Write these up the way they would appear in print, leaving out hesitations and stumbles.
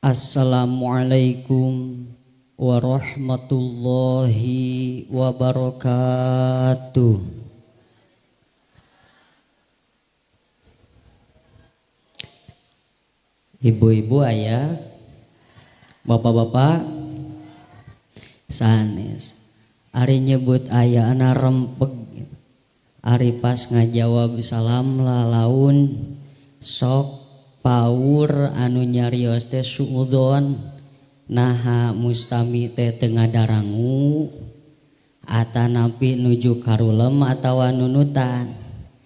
Assalamualaikum warahmatullahi wabarakatuh. Ibu-ibu, ayah, bapak-bapak, sanes. Ari nyebut ayah ana rempeg. Ari pas ngajawab salam lalaun sok paur anu nyarios teh suudon naha mustami teh teu ngadarangu atanapi nuju karulem atawa nunutan.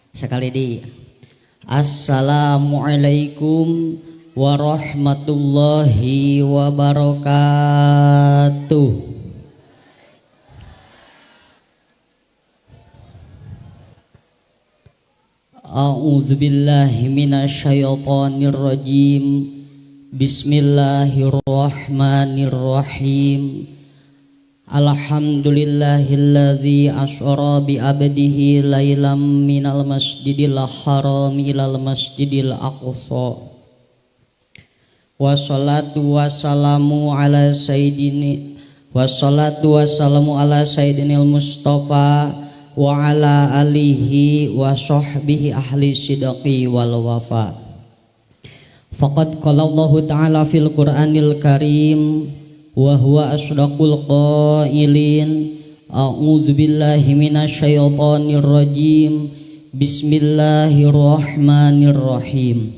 Sekali deui. Assalamualaikum warahmatullahi wabarakatuh. A'udzubillahi minasyaitonirrajim. Bismillahirrahmanirrahim. Alhamdulillahilladzi asyara bi abdihi lailam minal masjidil haram ilal masjidil aqsa. Wassalatu wassalamu ala sayyidinil Mustafa wa ala alihi wa sahbihi ahli sidqi wal wafa. Faqad qala Allah ta'ala fil Qur'anil Karim wa huwa asdaqul qailin. A'udzu billahi minasyaitonir rajim. Bismillahirrahmanirrahim.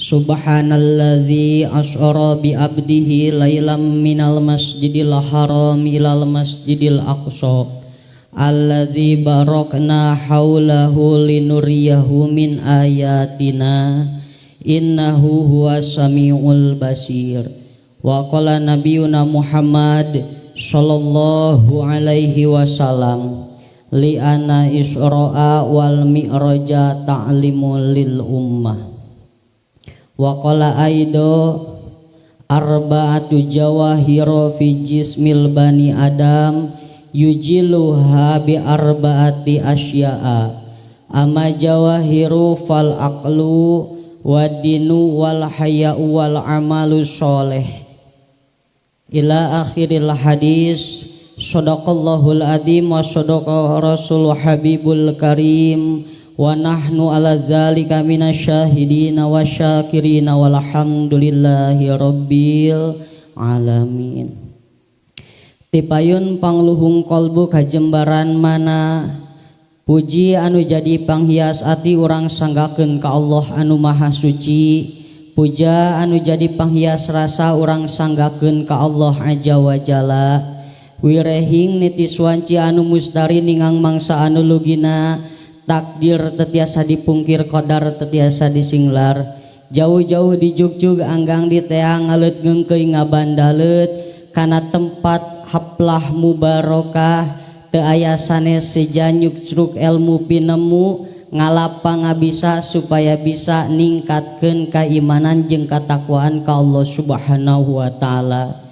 Subhanalladzi asyara bi abdihi lailam minal masjidil haram ilal masjidil aqsa alladzi barakna haulahu linuriyahu min ayatina innahu huwas samiul basir. Wa qala nabiyuna Muhammad sallallahu alaihi wasallam li ana israa wal mi'raja ta'limul lil ummah. Wa qala aido arba'atu jawahiro fi jismil bani adam yujiluha bi arba'ati asya'a ama jawahiru fal aqlu wadinu wal haya'u wal amalu sholeh ila akhiril hadis. Shadaqallahul adzim wa shadaqa rasul habibul karim wa nahnu ala dzalika minasyahidina wa syakirina walhamdulillahi rabbil alamin. Tipayun pangluhung kolbu kajembaran mana puji anu jadi panghias ati urang sanggakeun ka Allah anu maha suci. Puja anu jadi panghias rasa urang sanggakeun ka Allah azza wa jalla. Wirehing nitis wanci anu mustari ningang mangsa anu lugina. Takdir tetiasa dipungkir, qadar tetiasa disinglar. Jauh-jauh dijugjug anggang diteang ngaleut geungkeuy ngabandaleut kana tempat haplah mubarokah teu aya sanes sejanyuk cruk ilmu pinemu ngalapa ngabisa supaya bisa ningkatkeun keimanan jeung katakwaan ka Allah Subhanahu wa taala.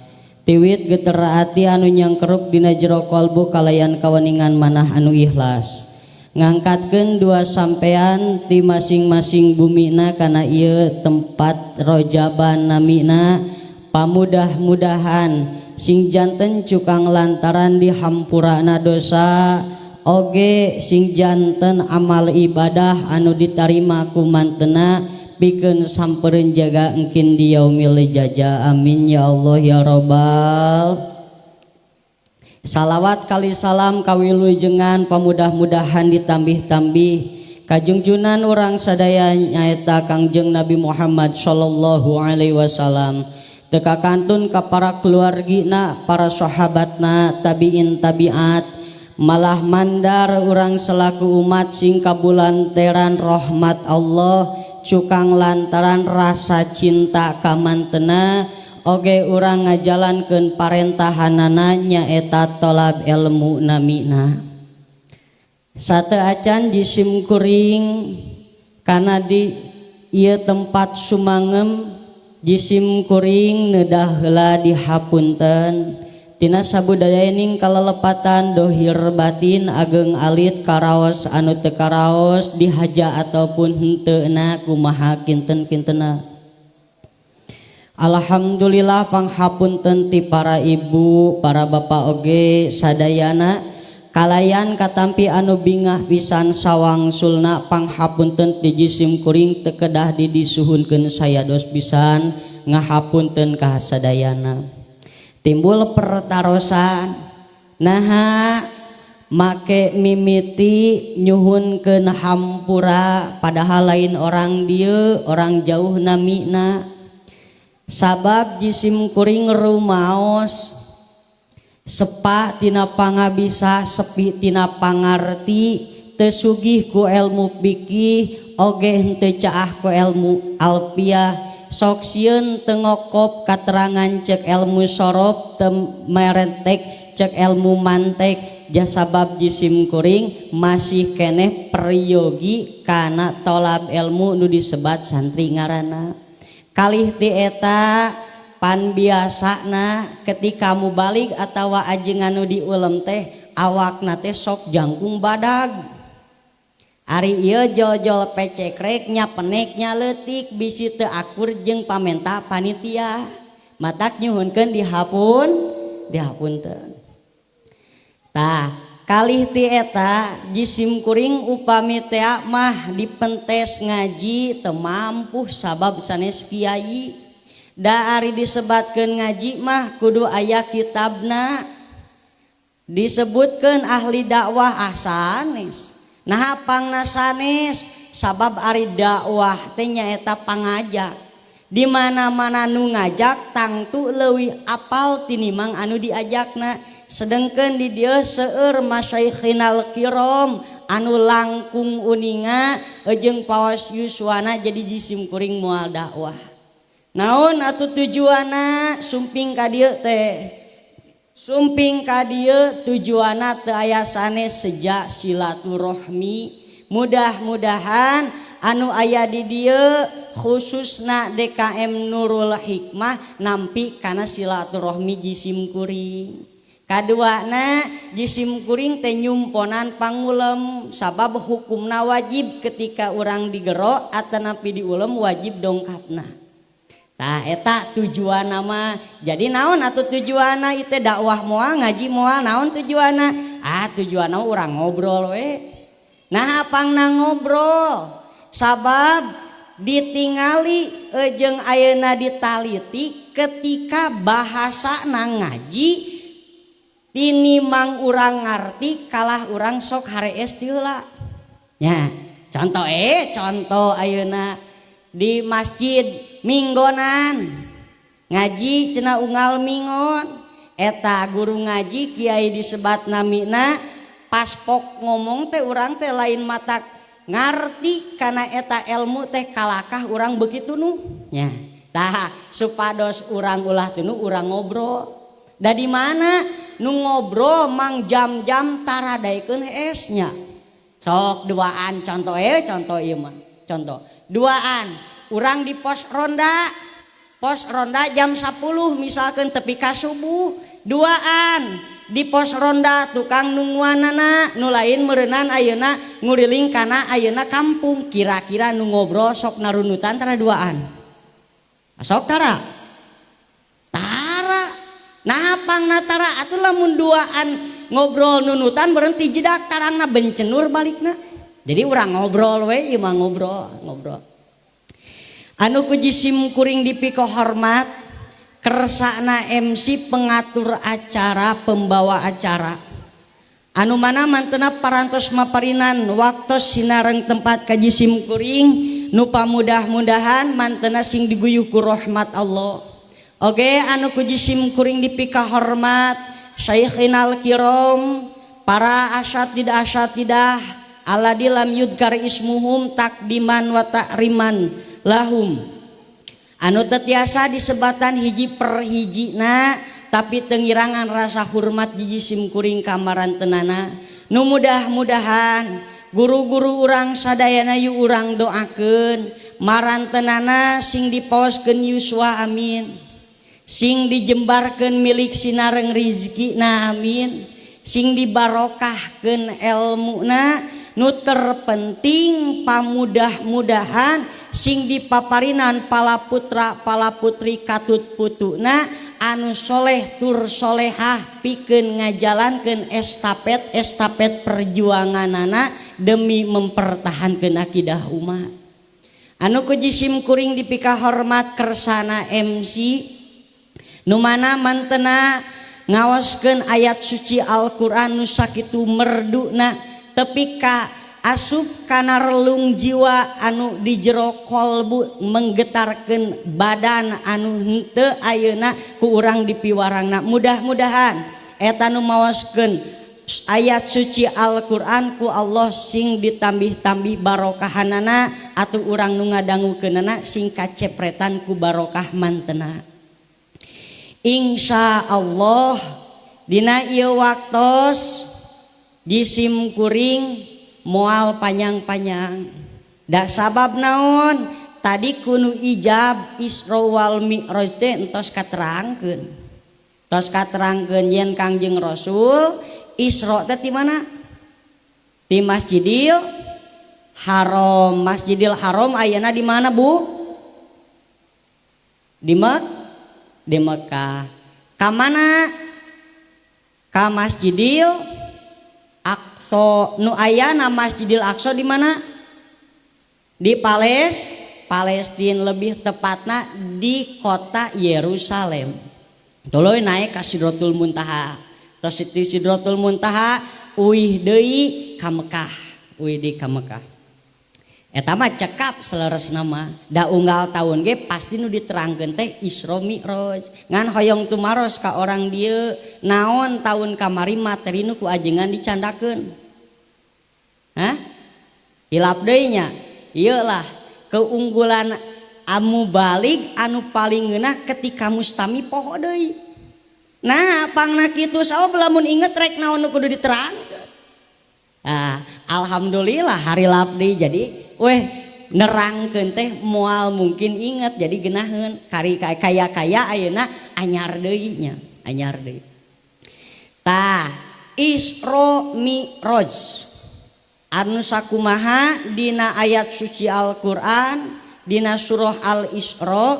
Tiwit getera ati anu nyangkeruk dina jero qalbu kalayan kaweningan manah anu ikhlas. Ngangkatkeun dua sampean ti masing-masing bumina kana ieu tempat rojaban namina. Pamudah-mudahan sing janten cukang lantaran dihampurana dosa oge sing janten amal ibadah anu ditarima ku mantena pikeun sampereun jaga engkin di yaumil jaza. Amin ya Allah ya Rabbal. Salawat kali salam kawilujengan pamudah-mudahan ditambih-tambih kajungjunan urang sadaya nyaeta Kangjeng Nabi Muhammad sallallahu alaihi wasallam. Teka kantun ka para keluargina, para sahabatna, tabiin tabiat, malah mandar urang selaku umat sing kabulanteran rahmat Allah cukang lantaran rasa cinta ka mantena oge urang ngajalankeun parentahanana nyaeta tolab ilmu namina. Sateu acan jisim kuring kana di ieu tempat sumangem jisim kuring neudah heula dihapunten tina sabudayaning kalelepatan dohir batin ageng alit karaos anu teu karaos dihaja ataupun henteuna kumaha kinten-kintena. Alhamdulillah panghapunten ti para ibu, para bapak oge sadayana kalayan katampi anu bingah pisan sawangsulna panghapunten ti jisim kuring teu kedah didisuhunkeun sayados pisan ngahapunten ka sadayana. Timbul pertarosan naha make mimiti nyuhunkeun hampura padahal lain orang dieu orang jauh namina. Sabab jisim kuring rumaos sepa tina pangabisa sepi tina pangarti teu sugih ku ilmu fikih oge henteu caah ku ilmu alfiah sok sieun teu ngokop katerangan cek ilmu sorof teu merentek cek ilmu mantek jasabab jisim kuring masih keneh peryogi kana tolab ilmu nu disebat santri ngaranna. Kalih ti eta pan biasana ketika mubalik atawa ajeng anu diulem teh awakna teh sok jangkung badag. Ari ieu jol-jol pecekrek nya penek nya leutik bisi teu akur jeung pamenta panitia. Matak nyuhunkeun dihapunteun. Tah kalih ti eta jisim kuring upami teh mah dipentes ngaji teu mampu sabab sanes kiai da ari disebatkeun ngaji mah kudu aya kitabna disebutkeun ahli dakwah sanes nah pangna sanes sabab ari dakwah teh nyaeta pangajak di mana-mana nu ngajak tangtu leuwih apal tinimbang anu diajakna. Sedengkeun di dieu seueur masyayikhinal kiram anu langkung uninga jeung pawas yuswana jadi jisim kuring moal dakwah. Naon atuh tujuanna sumping ka dieu teh? Sumping ka dieu tujuanna teu aya sanes seja silaturahmi. Mudah-mudahan anu aya di dieu khususna DKM Nurul Hikmah nampi kana silaturahmi jisim kuring. Kaduana jisim kuring teh nyumponan pangulem sabab hukumna wajib ketika urang digero atanapi diulem wajib dongkapna. Tah eta tujuanna mah jadi naon atuh tujuanna ieu teh dakwah moal ngaji moal naon tujuanna? Tujuanna urang ngobrol we. Nah apangna ngobrol? Sabab ditingali jeung ayeuna ditaliti ketika bahasana ngaji tinimbang urang ngarti kalah urang sok harees ti heula. Nya, contoh ayeuna di masjid minggonan ngaji cenah unggal mingon eta guru ngaji kiai disebat namina pas pok ngomong teh urang teh lain matak ngarti kana eta ilmu teh kalakah urang begitu nu. Nya, tah supados urang ulah teu urang ngobrol. Da di mana nu ngobrol mang jam-jam taradaikeun esnya. Sok duaan contoh ieu mah. Contoh. Duaan urang di pos ronda. Pos ronda jam 10 misalkeun tepi ka subuh. Duaan di pos ronda tukang nungguanana nu lain meureunan ayeuna nguriling kana ayeuna kampung. Kira-kira nu ngobrol sok narunutan tara duaan. Sok tara. Nah pangna tara atuh lamun duaan ngobrol nunutan berhenti jedak tarangna bencenur balikna. Jadi urang ngobrol we ieu mah ngobrol. Anu ku jisim kuring dipiko hormat kersana MC pengatur acara pembawa acara. Anu mana mantena parantos maparinan waktu sinareng tempat ka jisim kuring nu pamudah-mudahan mantena sing diguyuh ku rahmat Allah. Oke anu ku jisim kuring dipika hormat syaikhinal kiram para asyatidah alladzi lam yudkar ismuhum takdiman wa ta'riman lahum anu teu tiasa disebatan hiji per hijina tapi tengirangan rasa hormat di jisim kuring kamaranteunana nu mudah-mudahan guru-guru urang sadayana yu urang doakeun maranteunana sing dipaoskeun yuswa amin. Sing dijembarkeun milik sinareng rizkina amin. Sing dibarokahkeun ilmuna nu terpenting pamudah-mudahan sing dipaparinan pala putra pala putri katut putuna anu soleh tur solehah pikeun ngajalankeun estafet perjuanganana demi mempertahankeun akidah umat. Anu ku jisim kuring dipika hormat kersana MC nu mana mantena ngawaskeun ayat suci Al-Qur'an nu sakitu merduna tepi ka asup kana relung jiwa anu di jero kolbu menggetarkeun badan anu henteu ayeuna ku urang dipiwarangna. Mudah-mudahan eta nu mawaskeun ayat suci Al-Qur'an ku Allah sing ditambih-tambih barokahanana atuh urang nu ngadangukeunana sing kacepretan ku barokah mantena. Insya Allah dina ieu waktos jisim kuring moal panjang-panjang. Da sabab naon? Tadi kunu ijab Isra wal Mi'raj teh entos katerangkeun. Tos katerangkeun yen Kangjeng Rasul Isra teh di mana? Di Masjidil Haram. Masjidil Haram ayeuna di mana, Bu? Di Mekah. Ka mana? Ka Masjidil Aqsa. Nu ayana Masjidil Aqsa di mana? Di Palestina, lebih tepatnya di kota Yerusalem. Tuluy naik ka Sidratul Muntaha. Tos di Sidratul Muntaha uih deui ka Mekah. Uih deui ka Mekah. Eta mah cekap saleresna mah da unggal tahun ge pasti nu diterangkeun teh Isra Mi'raj. Ngan hoyong tumaros ka orang dieu naon tahun kamari materi nu ku ajengan dicandakeun. Hah? Hilap deui nya. Ieu lah keunggulan amu balik anu paling ngeunah ketika mustami poho deui. Nah, pangna kitu saha lamun inget rek naon nu kudu diterangkeun. Ah, alhamdulillah hari labdi jadi nerangkeun teh moal mungkin inget jadi geunaheun kari kaya ayeuna anyar deui nya, anyar deui. Tah, Isra Mi'raj anu sakumaha dina ayat suci Al-Qur'an dina surah Al-Isra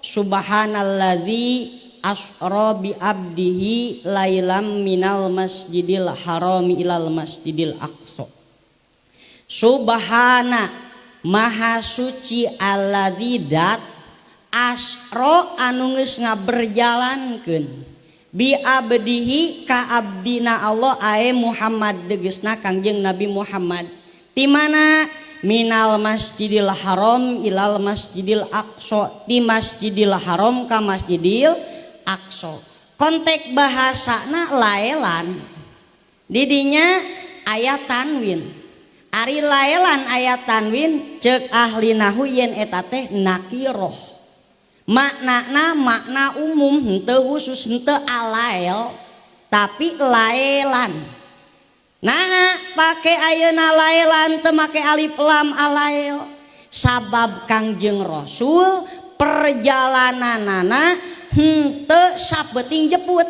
subhanalladzi asra bi abdihi lailam minal masjidil harami ilal masjidil aqsa. Subhana maha suci alladzi dat asra anu geus ngaberjalankeun bi abdihi ka abdina Allah ae Muhammad degesna Kangjeng Nabi Muhammad ti mana minal masjidil haram ilal masjidil aqsa ti masjidil haram ka masjidil aqsa. Konteks bahasana laelan didinya aya tanwin. Ari laelan aya tanwin ceuk ahli nahwu yen eta teh nakiroh. Maknana makna umum henteu khusus henteu alael tapi laelan. Nah, pake ayeuna laelan teu make alif lam alael sabab Kangjeng Rasul perjalananana henteu sapeting jeput.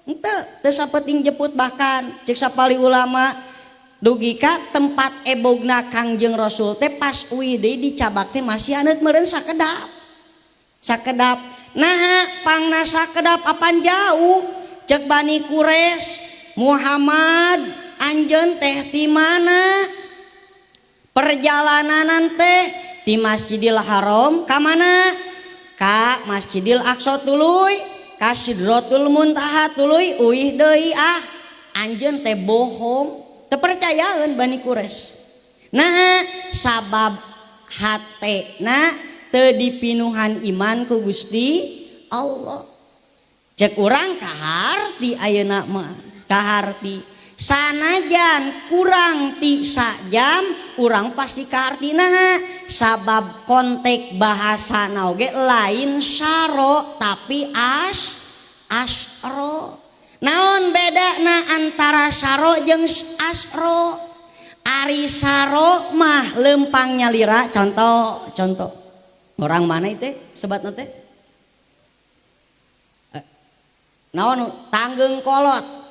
Henteu sapeting jeput bahkan ceuk sapali ulama dugi ka tempat ebogna Kangjeng Rasul teh pas uih deui dicabak teh masih aneut meureun sakedap. Sakedap. Nah, pangna sakedap apan jauh cek Bani Quraisy Muhammad anjeun teh ti mana? Perjalanan teh ti Masjidil Haram ka mana? Ka Masjidil Aqsa tuluy, ka Sidratul Muntaha tuluy uih deui ah. Anjeun teh bohong, teu percayaeun Bani Quraisy. Nah, sabab hatena teu dipinuhan iman ku Gusti Allah. Cek urang kaharti ayeuna mah, kaharti. Sanajan kurang ti sajam urang pasti kaharti nah sabab konteks bahasana oge lain syaro tapi asro. Naon bedana antara syaro jeung asro? Ari syaro mah lempang nyalira contoh. Orang mana itu sebatna teh? Naon tangeung kolot.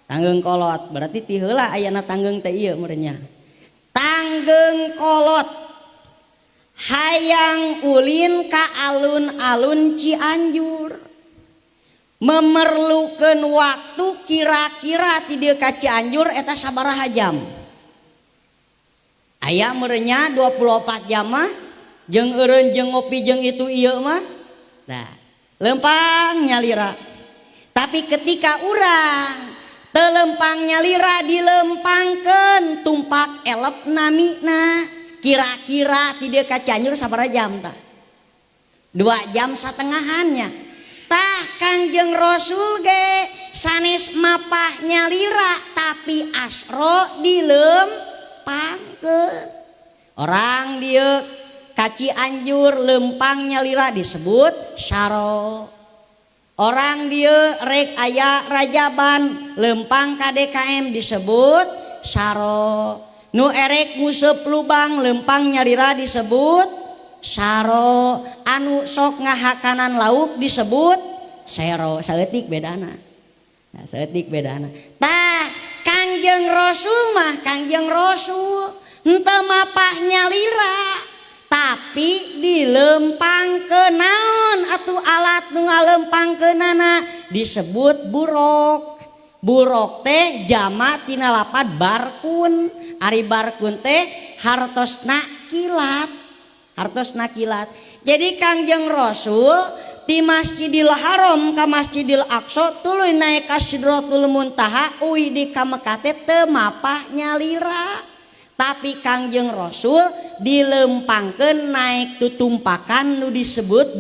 Tangeung kolot berarti ti heula ayana tangeung teh ieu meureun nya. Tangeung kolot. hayang ulin ka alun-alun Cianjur, memerlukan waktu kira-kira ti dieu ka Cianjur eta sabaraha jam? Aya merenya 24 jam mah jeung eureun jeung ngopi jeung itu ieu mah. Nah, lempang nyalira. Tapi ketika urang teu lempang nyalira dilempangkeun tumpak elep namina, kira-kira ti dieu ka Cianjur sabaraha jam tah? 2 jam satengahannya. Tah Kangjeng Rasul ge sanes mapah nyalira tapi asro dilempangkeun. Orang dieu ka Cianjur lempang nyalira disebut syaro. Orang dieu rek aya rajaban lempang ka DKM disebut syaro. Nu erek nguseup lubang lempang nyalira disebut syaro. Anu sok ngahakanan lauk disebut sero. Saeutik bedana. Nah, saeutik bedana. Tah Kangjeng Rasul henteu mapah nyalira tapi dilempangkeun naon atuh alat nu ngalempangkeunana disebut burok. Burok teh jamak tina lapad barkun. Ari barkun teh hartosna kilat. Hartosna kilat. Jadi Kangjeng Rasul di Masjidil Haram ka Masjidil Aqsa tuluy naik ka Sidratul Muntaha uwi di ka Mekah teh teu mapah nyalira. Tapi Kangjeng Rasul dilempangkeun naik tutumpakan nu disebut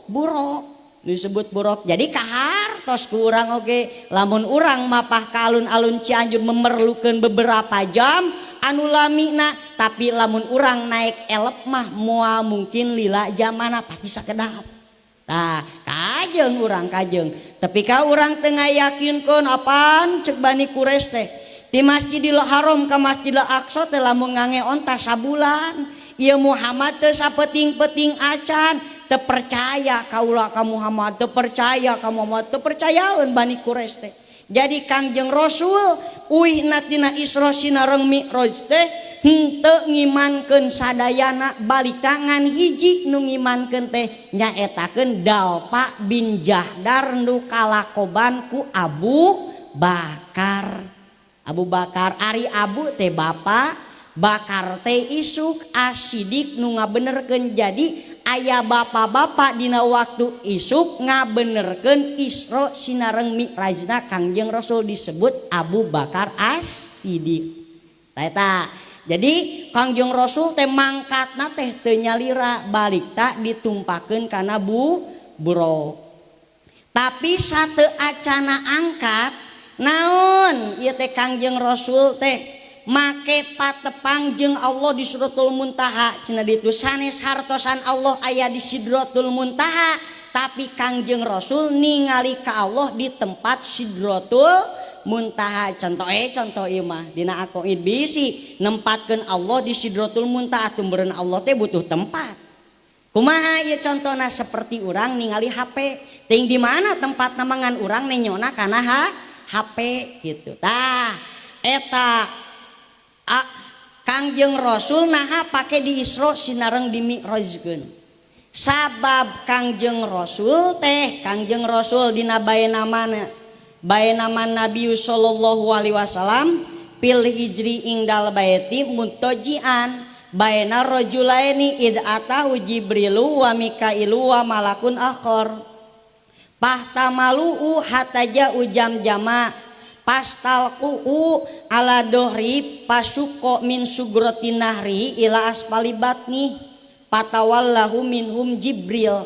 burok. Disebut burok. Jadi kahartos ku urang oge lamun urang mapah ka alun-alun Cianjur memerlukeun beberapa jam anu lamina, tapi lamun urang naik elep mah moal mungkin lila jamana pasti sakedap. Tah kajeng urang kajeng. Tapi ka urang teu ngayakinkeun apaan cek Bani Quraisy teh. Di Masjidil Haram ka Masjidil Aqsa teh lamun ngangeon tah sabulan. Ieu Muhammad teu sapeting-peting acan, teu percaya kaula ka Muhammad, teu percaya ka Muhammad, teu percayaeun Bani Quraisy teh. Jadi Kangjeng Rasul uih natina Isra Sinareng Mi'raj teh henteu ngimankeun sadayana balik tangan hiji nu ngimankeun teh nyaetakeun Dalpa bin Jahdar nu kalakoban ku Abu Bakar. Abu Bakar ari Abu teh bapa, Bakar teh isuk, Asidik nu ngabenerkeun. Jadi aya bapa-bapa dina waktu isuk ngabenerkeun Isra Sinareng Mi'rajna Kangjeng Rasul disebut Abu Bakar As-Siddiq. Eta. Jadi Kangjeng Rasul teh mangkatna teh teu nyalira balik tak ditumpakeun kana burok. Tapi sateu acana angkat naon ieu teh Kangjeng Rasul teh make patepang jeung Allah di Sidratul Muntaha. Cenah ditu sanes hartosan Allah aya di Sidratul Muntaha, tapi Kangjeng Rasul ningali ka Allah di tempat Sidratul Muntaha. Contoh ieu mah dina aqaid bisi nempatkeun Allah di Sidratul Muntaha, tumbereun Allah teh butuh tempat. Kumaha ieu contona seperti urang ningali HP. Ting di mana tempat namangan urang nenyona kana HP gitu. Tah eta Kangjeng Rasul naha pake di Isra Sinareng di Mi'rajkeun. Sabab Kangjeng Rasul teh Kangjeng Rasul dina baenaman Nabi sallallahu alaihi wasallam pil hijri ingdal baiti mutajian baena rajulaini id atahu Jibrilu wa Mikailu wa malakun akhar. Pahtamalu hataja ujam jama pastalqu ala dohri pasuko min sugrotin nahri ila asfali batni patawallahu minhum Jibril.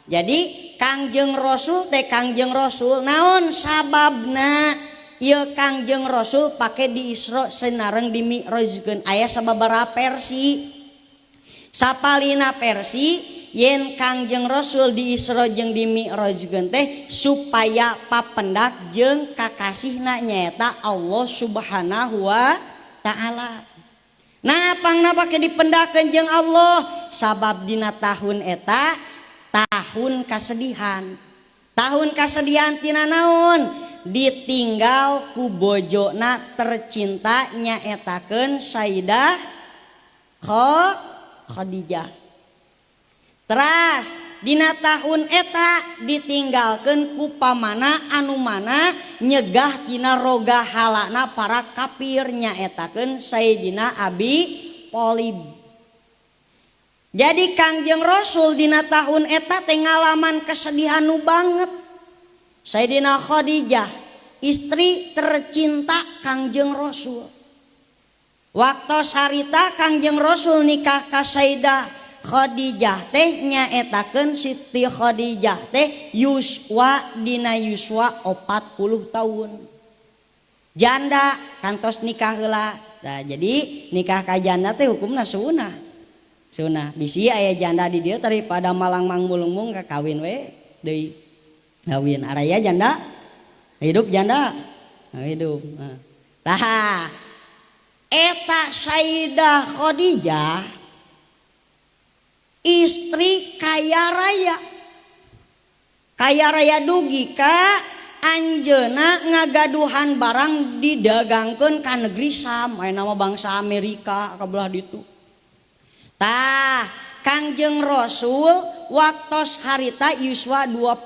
Jadi Kangjeng Rasul teh Kangjeng Rasul naon sababna ieu Kangjeng Rasul pake di Isra Sinareng di Mi'rajkeun aya sababaraha versi. Sapalina versi yen Kangjeng Rasul di Isra jeung di Mi'rajkeun teh supaya papendak jeung kakasihna nyaeta Allah Subhanahu wa taala. Nah pangna pake dipendakeun jeung Allah sabab dina tahun eta tahun kasedihan. Tahun kasedihan tina naon? Ditinggal ku bojona tercinta nyaetakeun Sayyidah Khadijah. Teras dina tahun eta ditinggalkeun ku pamana anu mana nyegah tina roga halana para kafir nyaetakeun Sayyidina Abi Thalib. Jadi Kangjeng Rasul dina tahun eta teh ngalaman kesedihan nu banget. Sayyidina Khadijah istri tercinta Kangjeng Rasul. Waktu sarita Kangjeng Rasul nikah ka Sayyidah Khadijah teh nyaetakeun Siti Khadijah teh yuswa dina yuswa 40 tahun. Janda kantos nikah heula. Nah, jadi nikah ka janda teh hukumna sunah. Sunah. Bisi aya janda di dieu daripada malang mangbulung-bulung ka kawin we deui. Kawin araya janda hidup janda hidup. Tah eta Sayyidah Khadijah istri kaya raya dugi ka anjeuna ngagaduhan barang didagangkeun ka negeri Sam aya nama bangsa Amerika kabelah ditu. Tah Kangjeng Rasul waktos harita yuswa 25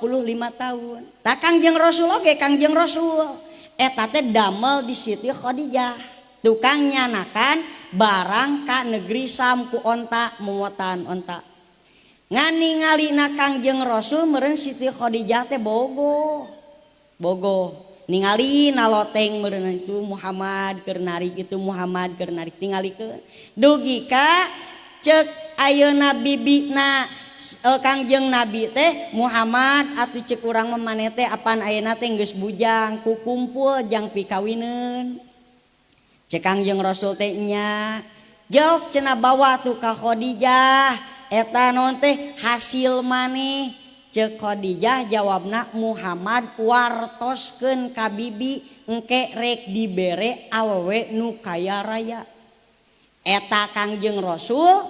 tahun. Tah Kangjeng Rasul oge Kangjeng Rasul eta teh damel di Siti Khadijah tukang nyanakan barang ka negeri Sam ku onta muatan onta. Ngan ningalina Kangjeng Rasul meureun Siti Khadijah teh bogoh ningali naloteng meureun itu Muhammad keur narik itu Muhammad keur narik tingalikeun dugi ka cek ayeuna bibina Kangjeng Nabi teh Muhammad atuh cek urang maneh teh apan ayeuna teh geus bujang ku kumpul jang pikawineun. Cek Kangjeng Rasul teh nya jauh cenah bawa tuh ka Khadijah eta naon teh hasil maneh. Cek Khadijah jawabna Muhammad wartoskeun ka bibi engke rek dibere awewe nu kaya raya. Eta Kangjeng Rasul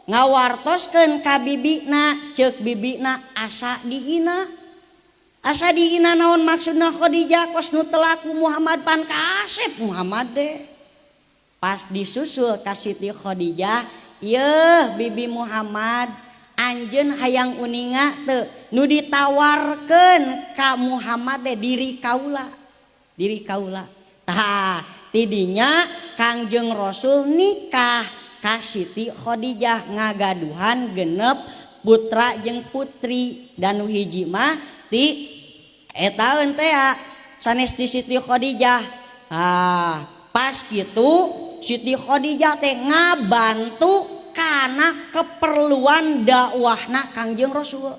ngawartoskeun ka bibina cek bibina asa dihina naon maksudna Khadijah kos nu telaku Muhammad pan kasep Muhammad deh. Pas disusul ka Siti Khadijah yeuh bibi Muhammad anjeun hayang uninga teu nu ditawarkeun ka Muhammad teh diri kaula tah tidinya Kangjeng Rasul nikah ka Siti Khadijah ngagaduhan genep putra jeung putri dan nu hiji mah ti eta teh sanes ti Siti Khadijah. Pas kitu Siti Khadijah teh ngabantu kana keperluan dakwahna Kangjeng Rasul.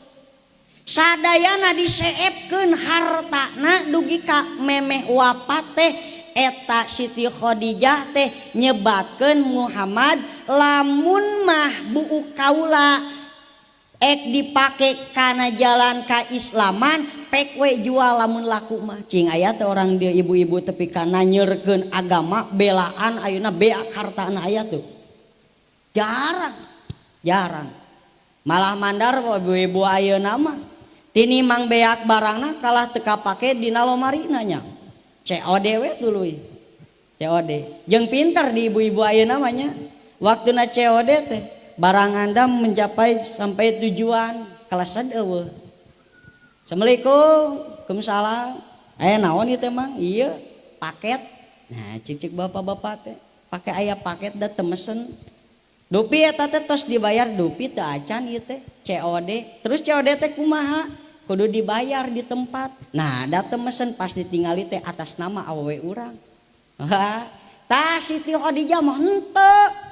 Sadayana diseepkeun hartana dugi ka memeh wafat teh eta Siti Khadijah teh nyebatkeun Muhammad lamun mah buuk kaula ek dipake kana jalan kaislaman pek we jual lamun laku mah cing aya teh orang dia ibu-ibu tepi kana nyeurekeun agama belaan ayeuna beak hartana aya tuh jarang malah mandar ibu-ibu ayeuna mah tinimang beak barangna kalah teka pake dina lomarina nya COD we tuluy COD jeung pinter di ibu-ibu ayeuna mah nya waktuna COD teh barang Anda mencapai sampai tujuan kalasan eueuh. Assalamualaikum. Waalaikumsalam. Aya naon ieu teh Mang? Ieu paket. Nah, cicik bapak-bapak teh pake aya paket da teu mesen. Dupi eta teh tos dibayar dupi teu acan ieu teh COD. Terus COD teh kumaha? Kudu dibayar di tempat. Nah, da teu mesen pas ditingali teh atas nama awewe urang. Tah Siti Khadijah mah henteu.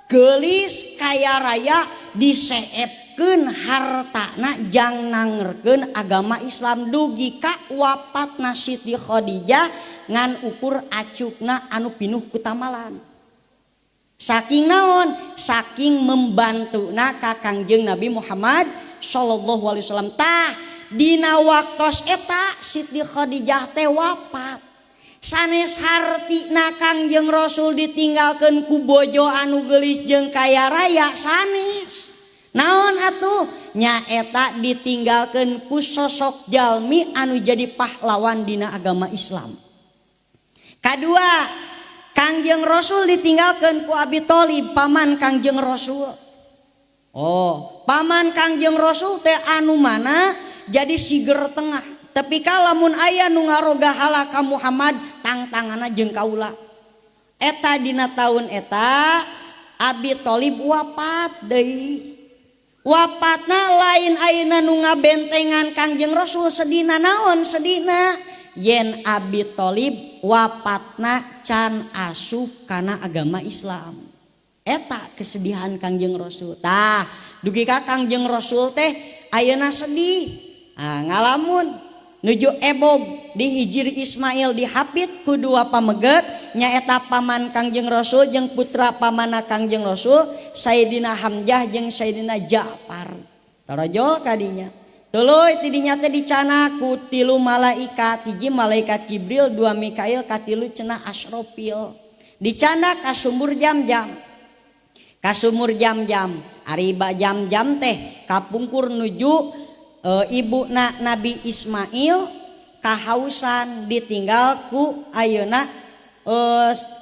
Gelis kaya raya diseepkeun hartana jang nangerkeun agama Islam dugi ka wafatna Siti Khadijah ngan ukur acukna anu pinuh kutamalan. Saking naon? Saking membantuna ka Kangjeng Nabi Muhammad sallallahu alaihi wasallam. Tah dina waktos eta Siti Khadijah teh wafat. Sanes hartina Kangjeng Rasul ditinggalkeun ku bojo anu geulis jeung kaya raya sanes. Naon atuh? Nyaeta ditinggalkeun ku sosok jalmi anu jadi pahlawan dina agama Islam. Kadua, Kangjeng Rasul ditinggalkeun ku Abi Thalib paman Kangjeng Rasul. Oh, paman Kangjeng Rasul teh anu mana jadi siger tengah. Tapi kalamun aya nu ngaroga halaka Muhammad tang-tangana jeung kaula. Eta dina taun eta Abi Thalib wafat deui. Wafatna lain ayeuna nu ngabentengan Kangjeng Rasul sedina naon sedina yen Abi Thalib wafatna can asup kana agama Islam. Eta kesedihan Kangjeng Rasul. Tah dugi ka Kangjeng Rasul teh ayeuna sedih. Ngalamun nuju ebog di Hijri Ismail dihapit ku dua pameget nyaeta paman Kangjeng Rasul jeung putra pamana Kangjeng Rasul Sayyidina Hamzah jeung Sayyidina Ja'far. Tarojol kadinya. Tuluy tidinya teh dicana ku 3 malaikat, 1 malaikat Jibril, 2 Mikail, katilu cenah Asrofil. Dicana ka sumur jam-jam. Ka sumur jam-jam, ariba jam-jam teh kapungkur nuju ibuna Nabi Ismail kahausan ditinggal ku ayeuna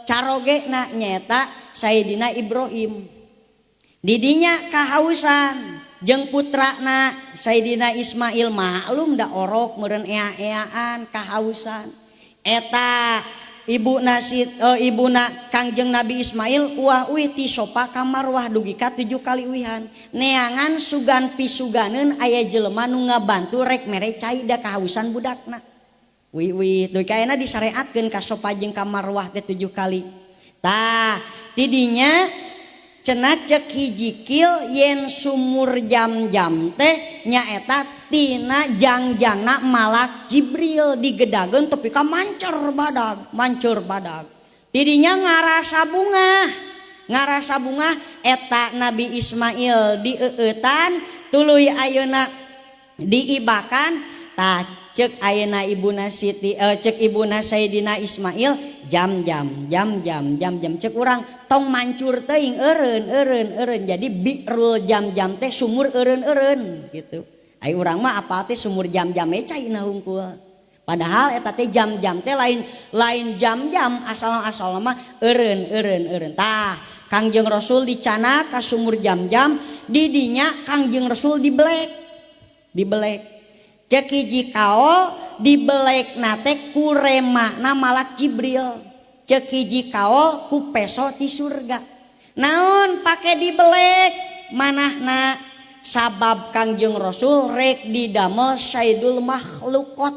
carogena nyaeta Sayyidina Ibrahim. Didinya kahausan jeung putrana Sayyidina Ismail maklum da orok meureun ea-eaan kahausan. Eta ibuna Kangjeng Nabi Ismail uah uih ti sopa ka Marwah dugi ka 7 kali uihan. Neangan sugan pisuganeun aya jelema nu ngabantu rek mere cai da kahausan budakna. Wih dugi kaena disareatkeun ka sopa jeung ka Marwah teh 7 kali. Tah tidinya cenah cek hiji kil yen sumur jam-jam teh nyaeta tina jangjangna malak Jibril digedageun tepi ka mancur badag. Tidinya ngarasa bunga eta Nabi Ismail dieueutan tuluy ayeuna diibakan. Tah cek ayeuna ibuna Siti cek ibuna Sayyidina Ismail jam-jam cek urang tong mancur teuing eureun jadi bi'rul jam-jam teh sumur eureun gitu. Ai urang mah apal teh sumur jam-jam caina hungkul. Padahal eta teh jam-jam teh lain jam-jam asal mah eureun. Tah Kangjeng Rasul dicana ka sumur jam-jam didinya Kangjeng Rasul dibelek. Cek hiji kaol dibelekna teh ku remana malak Jibril. Cek hiji kaol ku peso ti surga. Naon pake dibelek manahna sabab Kangjeng Rasul rek didamel Sayyidul Makhlukot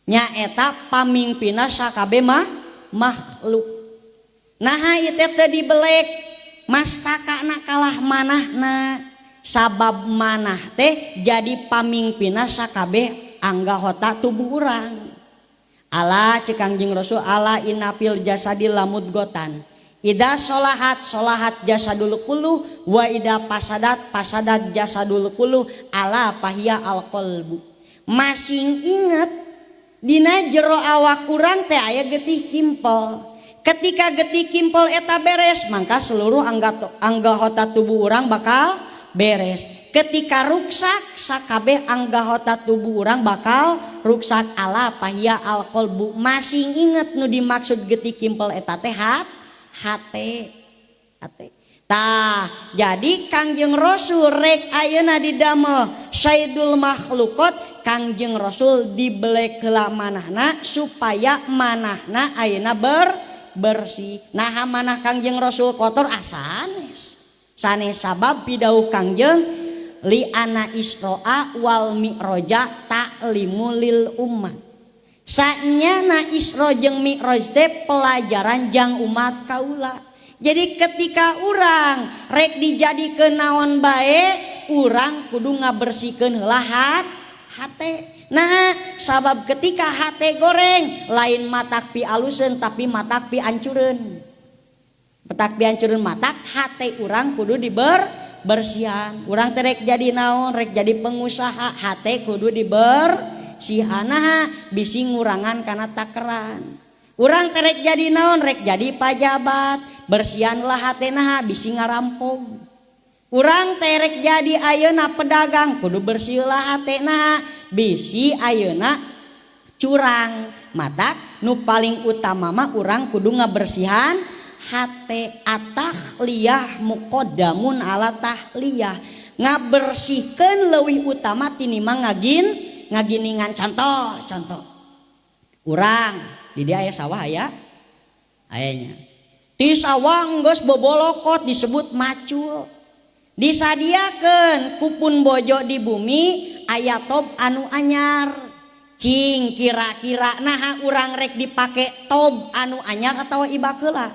nyaeta pamimpina sakabeh makhluk. Nah ieu teh dibelek mastakana kalah manahna sabab manah teh jadi pamimpina sakabeh anggota tubuh urang. Ala cek Kangjeng Rasul ala inapil jasadil lamud gotan ida solahat jasadul kullu wa ida pasadat jasadul kullu ala pahia alqalbu. Masing inget dina jero awak urang teh aya getih kimpel. Ketika getih kimpel eta beres mangka seluruh anggota tubuh urang bakal beres. Ketika ruksak sakabeh anggota tubuh urang bakal ruksak ala pahia alqalbu. Masing inget nu dimaksud getih kimpel eta teh hate. Tah jadi Kangjeng Rasul rek ayeuna didamel Sayyidul Makhlukot Kangjeng Rasul dibelek heula manahna supaya manahna ayeuna bersih. Nah manah Kangjeng Rasul kotor sanes sabab pidauh Kangjeng li ana Isro'a wal Mi'roja ta'limu lil ummah. Sanyana Isra jeung Mi'raj teh pelajaran jang umat kaula. Jadi ketika urang rek dijadikeun naon bae, urang kudu ngabersihkeun heula hate. Nah, sabab ketika hate goreng lain matak pi aluseun tapi matak pi ancureun. Matak pi ancureun matak hate urang kudu dibersihan. Urang teh rek jadi naon, rek jadi pengusaha, hate kudu dibersihan. Nah, bisi ngurangan kana takeran. Urang teh rek jadi naon, rek jadi pajabat, bersihanlah hatena bisi ngarampog. Urang teh rek jadi ayeuna pedagang, kudu bersihlah hatena bisi ayeuna curang. Matak nu paling utama mah urang kudu ngabersihan hate. Atah tahliyah muqaddamun ala tahliyah. Ngabersihkeun leuwih utama tinimbang ngaginingan. Contoh urang di dia aya sawah aya ayanya ti sawah geus bobolokot disebut macul, disadiakeun kupun bojo di bumi aya tob anu anyar. Cing kira-kira naha urang rek dipake tob anu anyar atawa ibakeula?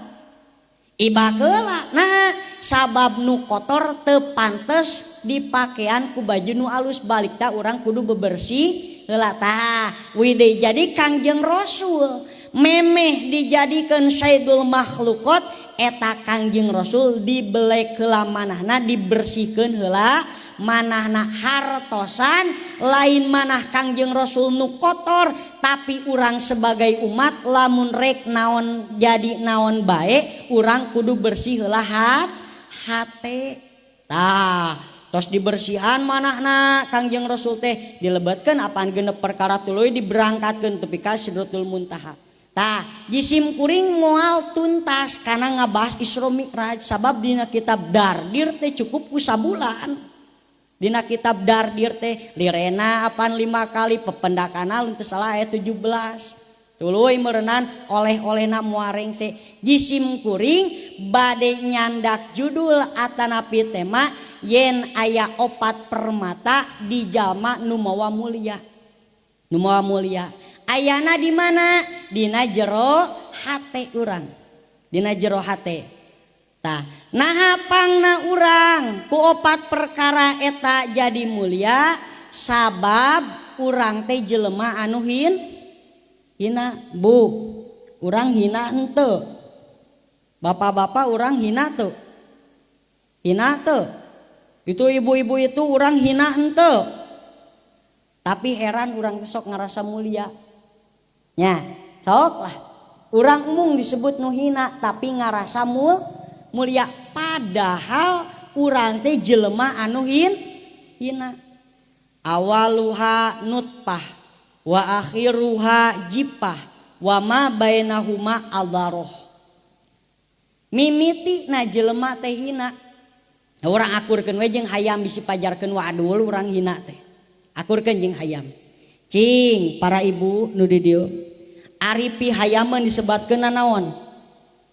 Nah sabab nu kotor teu pantes dipakean ku baju nu alus, balikda urang kudu bebersih heula. Tah widih jadi Kangjeng Rasul memeh dijadikeun sayyidul makhlukot, eta Kangjeng Rasul dibelek heula manahna, dibersihkeun heula manahna hartosan. Lain manah Kangjeng Rasul nu kotor, tapi urang sebagai umat lamun rek naon jadi naon bae urang kudu bersih heula hate. Tah tos dibersihan manahna Kangjeng Rasul teh dilebatkeun apaan genep perkara tuluy diberangkatkeun tepi ka Sidratul Muntaha. Tah jisim kuring moal tuntas kana ngabahas Isra Mi'raj, sabab dina kitab Dardir teh cukup ku sabulan. Dina kitab Dardir teh lirena apaan 5 kali, pependakana leunteu salah ayat 17. Tuluy meureunnan oleh-olehna muareng se jisim kuring bade nyandak judul atanapi tema yen aya 4 permata di jalma nu mawa mulia. Ayana di mana? Dina jero hate urang. Dina jero hate. Tah naha pangna urang ku 4 perkara eta jadi mulia, sabab urang teh jelema anu hina. Bu urang hina henteu? Bapak-bapak urang hina tuh? Itu ibu-ibu itu urang hina henteu? Tapi heran urang teh sok ngarasa mulia nya, sok lah urang umum disebut nu hina tapi ngarasa mulia, padahal urang teh jelema anu hina. Awaluha nutpah wa akhiruha jipah wa ma bainahuma adharoh. Mimiti na jelema teh hina. Urang akurkeun we jeung hayam bisi pajarkeun wadul urang hina teh. Akurkeun jeung hayam. Cing para ibu nu di dieu ari pi hayaman disebatkeun naon?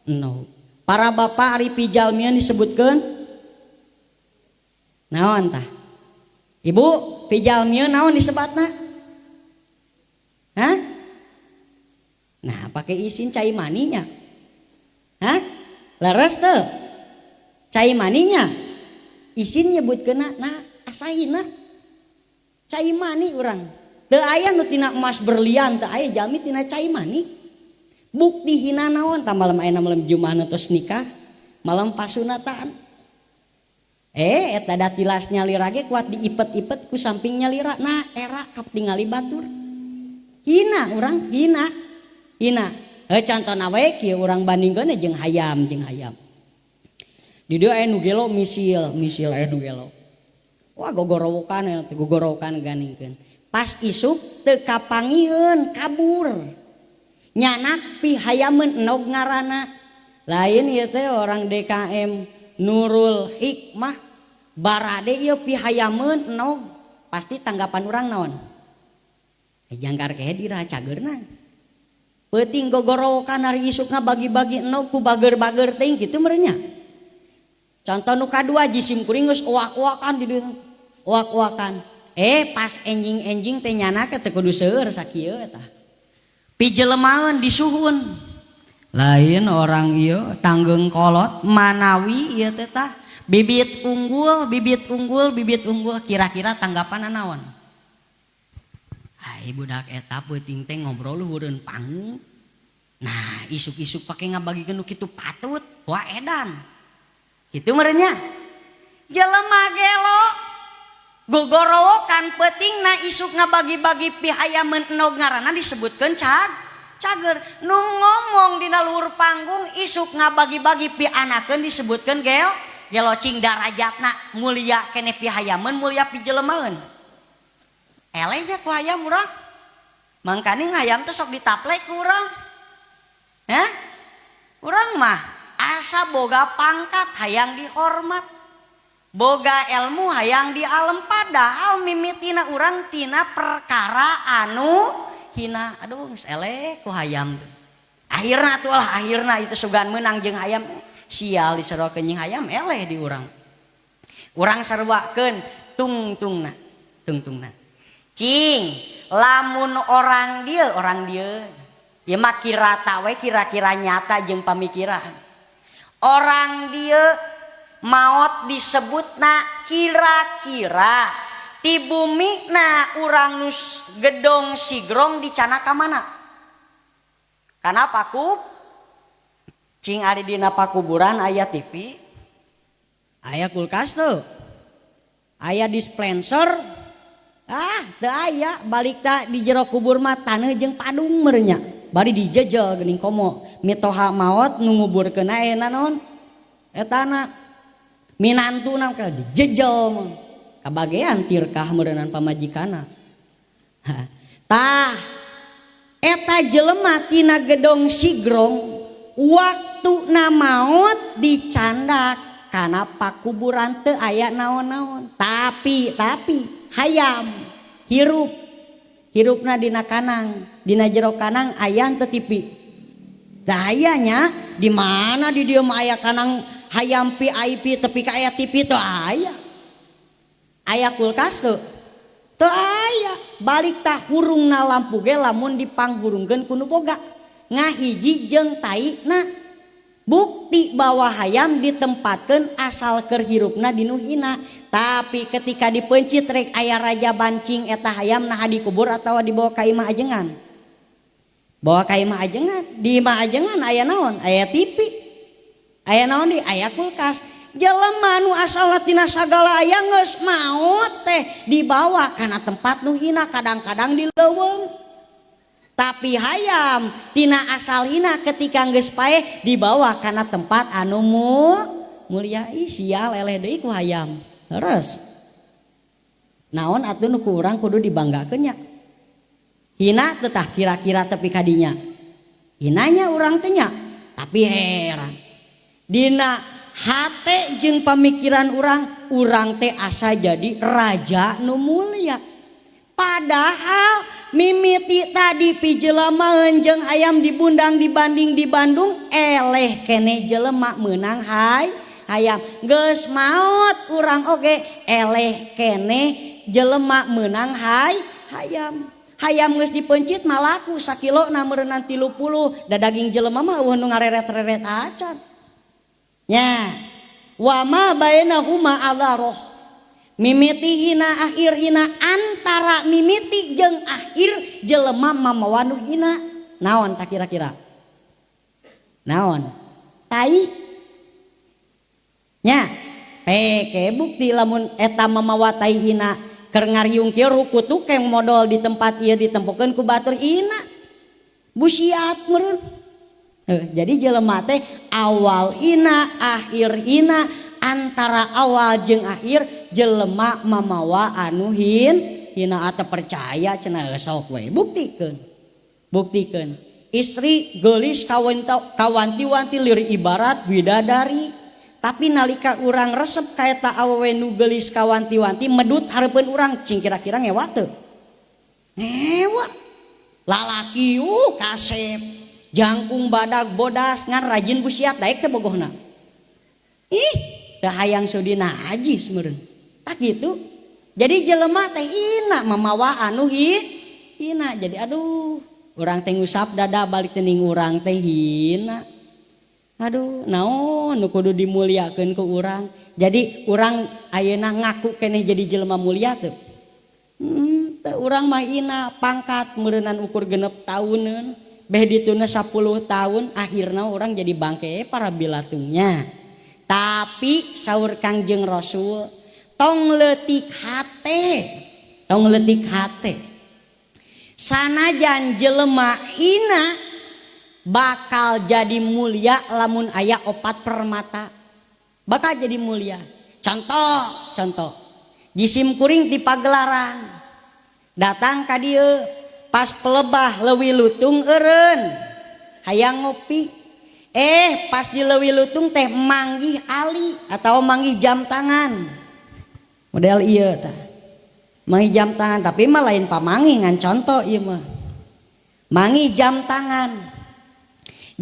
No. Para bapak ari pi jalmian disebutkeun naon tah? Ibu pi jalmian naon disebatna? Hah? Nah, pakai isin cai maninya. Hah? Leres teu? Cai maninya. Isin nyebutkeunna nah asaina. Cai mani urang. Teu aya nu tina emas berlian, teu aya jami tina cai mani. Bukti hina naon tah malam ayeuna malam Jumat tos nikah, malam pasunatan. Eta da tilas nyalira ge kuat diipet-ipet ku samping nyalira. Nah, era kap tingali batur. Hina urang, hina. Contona we kieu urang bandingkeun jeung hayam. Di dieu aya nu gelo misil aya nu gelo. Wah gogorowokan ganingkeun. Pas isuk teu kapangieun kabur. Nyanak pi hayameun enog ngaranna. Lain ieu teh orang DKM Nurul Hikmah barade ieu pi hayameun enog. Pasti tanggapan urang naon? Jangkar kehe diracageurna. Peuting gogorowokan hari isukna bagi-bagi enog ku bager-bager teuing kitu meureunnya. Contoh nu kadua jisim kuring geus owak-owakan di dieu. Owak-owakan. Pas enjing-enjing teh nyanak teh kudu seueur sakieu eta. Pi jelemaeun disuhun. Lain orang ieu tanggeng kolot manawi ieu teh tah bibit unggul kira-kira tanggapan naon? Hai budak eta peuting teh ngobrol luhureun panggung. Nah, isuk-isuk pake ngabagikeun nu kitu patut, wah edan. Kitu meureunnya. Jelema gelo gogorowokan peutingna isuk ngabagi-bagi pi hayameun enog ngaranna disebutkeun cager. Nu ngomong dina luhur panggung isuk ngabagi-bagi pi anakeun disebutkeun gelo cing darajatna mulia keneh pi hayameun mulia pi jelemaeun. Elehnya ku hayam urang. Mangkani hayam teh sok ditaplek ku urang. Hah? Urang mah asa boga pangkat hayang dihormat, boga ilmu hayang dialem, padahal mimitina urang tina perkara anu hina. Aduh geus eleh ku hayam. Akhirna tuh lah, akhirna itu sugan menang jeung hayam, sial diserokeun jeung hayam eleh di urang. Urang sarwakeun tungtungna. Cing, lamun orang dia ya mah kira we kira-kira nyata jeung pamikiran. Orang dia maot disebutna kira-kira ti bumina urang nus gedong sigrong dicana ka mana? Kana paku cing ari dina pakuburan aya TV, aya kulkas tuh, aya dispenser, teu aya balik tak di jero kubur mah taneuh jeung padung merenya, bari dijejel geuning komo mitoha maot nu nguburkeun ayeuna naon etana minantuna ka dijejel kabagean tirkah meureunnan pamajikanna. Tah eta jelema tina gedong sigrong waktuna maot dicandak kana pakuburan teu aya naon-naon, tapi hayam hirupna dina kanang, dina jero kanang aya teu tipi. Dayanya di mana di dieu mah aya kanang hayam VIP tepi ka aya TV teu aya. Aya kulkas teu aya. Balik tah hurungna lampu ge lamun dipanghurungkeun ku nu boga ngahiji jeung taina. Bukti bahwa hayam ditempatkeun asal keur hirupna di nu hina. Tapi ketika dipencit rek aya raja bancing eta hayam nah dikubur atawa dibawa ka imah ajengan. Bawa ka imah ajengan. Di imah ajengan aya naon? Aya TV. Aya naon di? Aya kulkas. Jelema nu asal tina sagala aya geus maot teh dibawa kana tempat nu hina, kadang-kadang di leuweung. Tapi hayam tina asal hina ketika geus paeh dibawa kana tempat anu mulia. Ih sial eleh deui ku hayam. Terus naon atuh nu ku urang kudu dibanggakeun nya. Hina teh tah kira-kira tepi kadinya. Hinanya urang teh nya, tapi heran. Dina hate jeung pamikiran urang teh asa jadi raja nu mulia. Padahal mimiti tadi pi jelema jeung hayam dibundang dibanding di Bandung eleh kene jelema meunang hayam. Geus maot urang oge eleh kene jelema meunang hayam. Hayam geus dipencit mah laku sakilona meureunnan 30, da daging jelema mah eueuh nu ngareret-reret acan. Nya wa ma bainahuma adharoh, mimiti hina akhir hina antara mimiti jeung akhir jelema mamawa nu hina naon tak kira-kira naon? Tai nya peke bukti lamun eta mamawa tai hina keur ngariung kieu ruku tukeng modal di tempat ieu ditempukeun ku batur hina busiat meureun. Jadi jelema teh awal hina akhir hina, antara awal jeung akhir jelema mamawa anu hina atau percaya cenah sok we buktikeun. Istri geulis kawanti-wanti lir ibarat bidadari, tapi nalika urang resep ka eta awewe nu geulis kawanti-wanti medut hareupeun urang cing kira-kira ngewa teu? Ngewa. Lalaki kasep jangkung badag bodas ngan rajin busiat daek teh bogohna. Ih, teu hayang sudina ajis meureun. Tak gitu. Jadi jelema teh hina mamawa anu hina. Jadi aduh, urang teh ngusap dada balik teh ning urang teh hina. Aduh, naon nu kudu dimuliakeun ku urang. Jadi urang ayeuna ngaku keneh jadi jelema mulia teu? Teu urang mah hina pangkat meureunnan ukur genep tauneun. Beh dituna 10 tahun akhirnya orang jadi bangke para bilatungnya. Tapi saur Kangjeng Rasul tong leutik hate sanajan jelema hina bakal jadi mulia lamun aya 4 permata bakal jadi mulia. Contoh jisim kuring di Pagelaran datang ka dieu pas pelebah leuwih lutung eureun hayang ngopi Pas di leuwih lutung teh manggih ali atau manggih jam tangan. Model ieu tah. Manggih jam tangan tapi mah lain pamanggih ngan contoh ieu mah. Manggih jam tangan.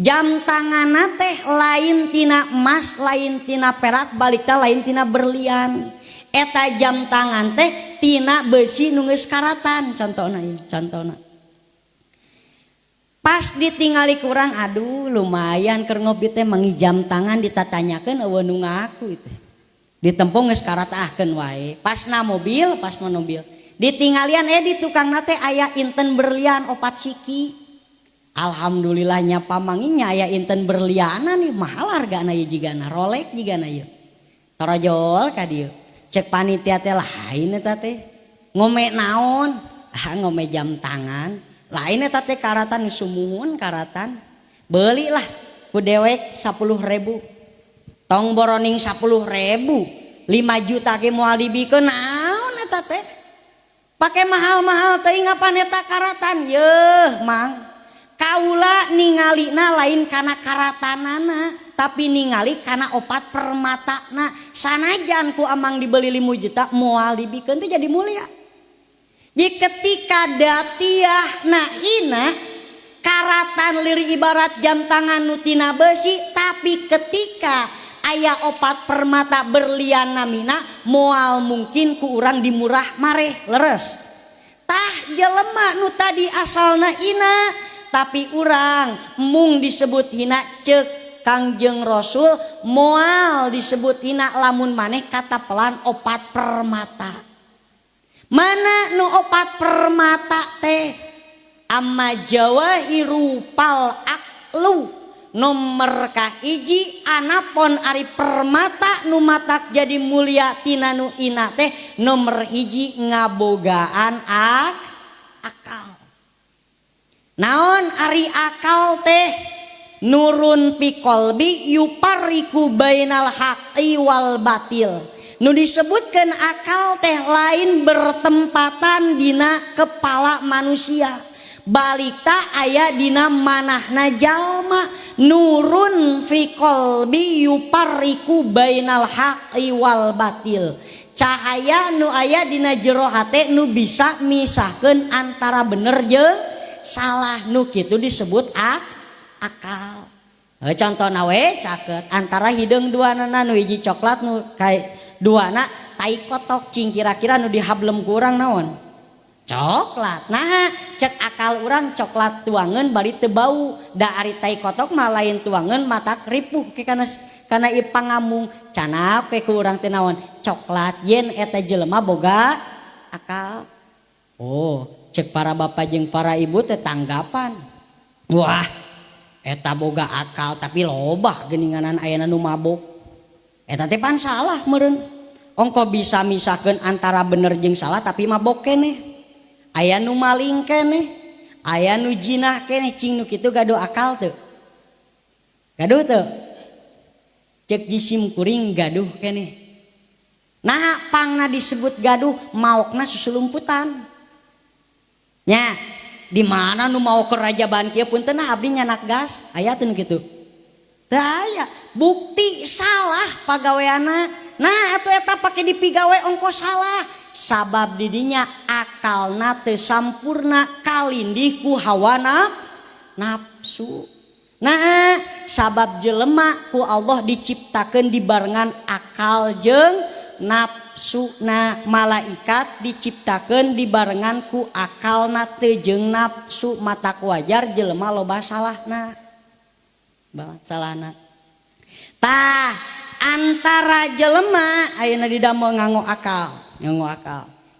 Jam tanganna teh lain tina emas, lain tina perak, balikta lain tina berlian. Eta jam tangan teh tina besi nu geus karatan contohna ieu, contohna. Pas ditingali kurang, aduh lumayan keur ngopi teh manggih jam tangan ditatanyakeun eueuh nu ngaku teh. Ditempung geus karatahkeun wae. Pasna mobil, pas mobil. Ditingalian di tukangna teh aya inten berlian 4 siki. Alhamdulillahnya pamanginya aya inten berliana nih, mahal hargana ieu jigana, Rolex jigana ieu. Torojol ka dieu. Cek panitia teh lain eta teh. Ngome naon? Ngome jam tangan. Lain eta teh karatan sumuhun karatan. Beuli lah ku dewek 10.000. Tong boroning 10.000. 5 juta ge moal dibikeun naon eta teh? Pake mahal-mahal teuing ngapan eta karatan? Yeuh, Mang. Kaula ningalina lain kana karatanana, tapi ningali kana opat permatana. Sanajan ku amang dibeli 5 juta moal dibikeun teh jadi mulia. Jadi ketika datiah na ina karatan liri ibarat jam tangan nutina besi, tapi ketika aya opat permata berlian namina moal mungkin ku urang dimurah mareh leres. Tah jelema nu tadi asalna ina tapi urang mung disebut hina cek Kangjeng Rasul moal disebut hina lamun maneh kata pelan opat permata. Mana nu opat permata teh? Amma jawahiru pal aklu nomor kahiji anapon ari permata nu matak jadi mulia tina nu ina teh nomor hiji ngabogaan akal. Naon ari akal teh? Nurun fi qalbi yupariku bainal haqqi wal batil. Nu disebutkeun akal teh lain bertempatan dina kepala manusia. Balikta aya dina manahna jalma. Nurun fi qalbi yupariku bainal haqqi wal batil. Cahaya nu aya dina jero hate nu bisa misahkeun antara bener jeung salah, nu kitu disebut akal. Contohna we caket antara hideung duanana nu hiji coklat nu kae duana tai kotok cing kira-kira nu dihablem ku urang naon? Coklat. Nah, cek akal urang coklat tuangeun bari teu bau. Da ari tai kotok mah lain tuangeun matak ripuh ke kana ieu pangamung. Canap ke ku urang teh naon? Coklat yen eta jelema boga akal. Oh, cek para bapak jeung para ibu teh tanggapan. Wah, eta boga akal tapi loba geuninganan ayana nu mabok. Eta teh pan salah meureun. Ongko bisa misahkeun antara bener jeung salah tapi mabok keneh. Aya nu maling keneh, aya nu jinah keneh, cing nu kitu gaduh akal teu? Gaduh teu? Cek jisim kuring gaduh keneh. Nah, pangna disebut gaduh maokna susulumputan. Nya, di mana nu mau ke raja bankieu punten abdi nyanak gas, aya teu nu kitu? Teu aya. Bukti salah pagaweana. Nah, atuh eta pake dipigawe ongko salah. Sabab didinya akalna teu sampurna kalindih ku hawa nafsu. Nah, sabab jelema ku Allah diciptakeun dibarengan akal jeung nafsu. Nah, malaikat diciptakeun dibarengan ku akalna teu jeung nafsu. Matak wajar jelema loba salahna. Salahna. Tah, antara jelema ayeuna didamel nganggo akal.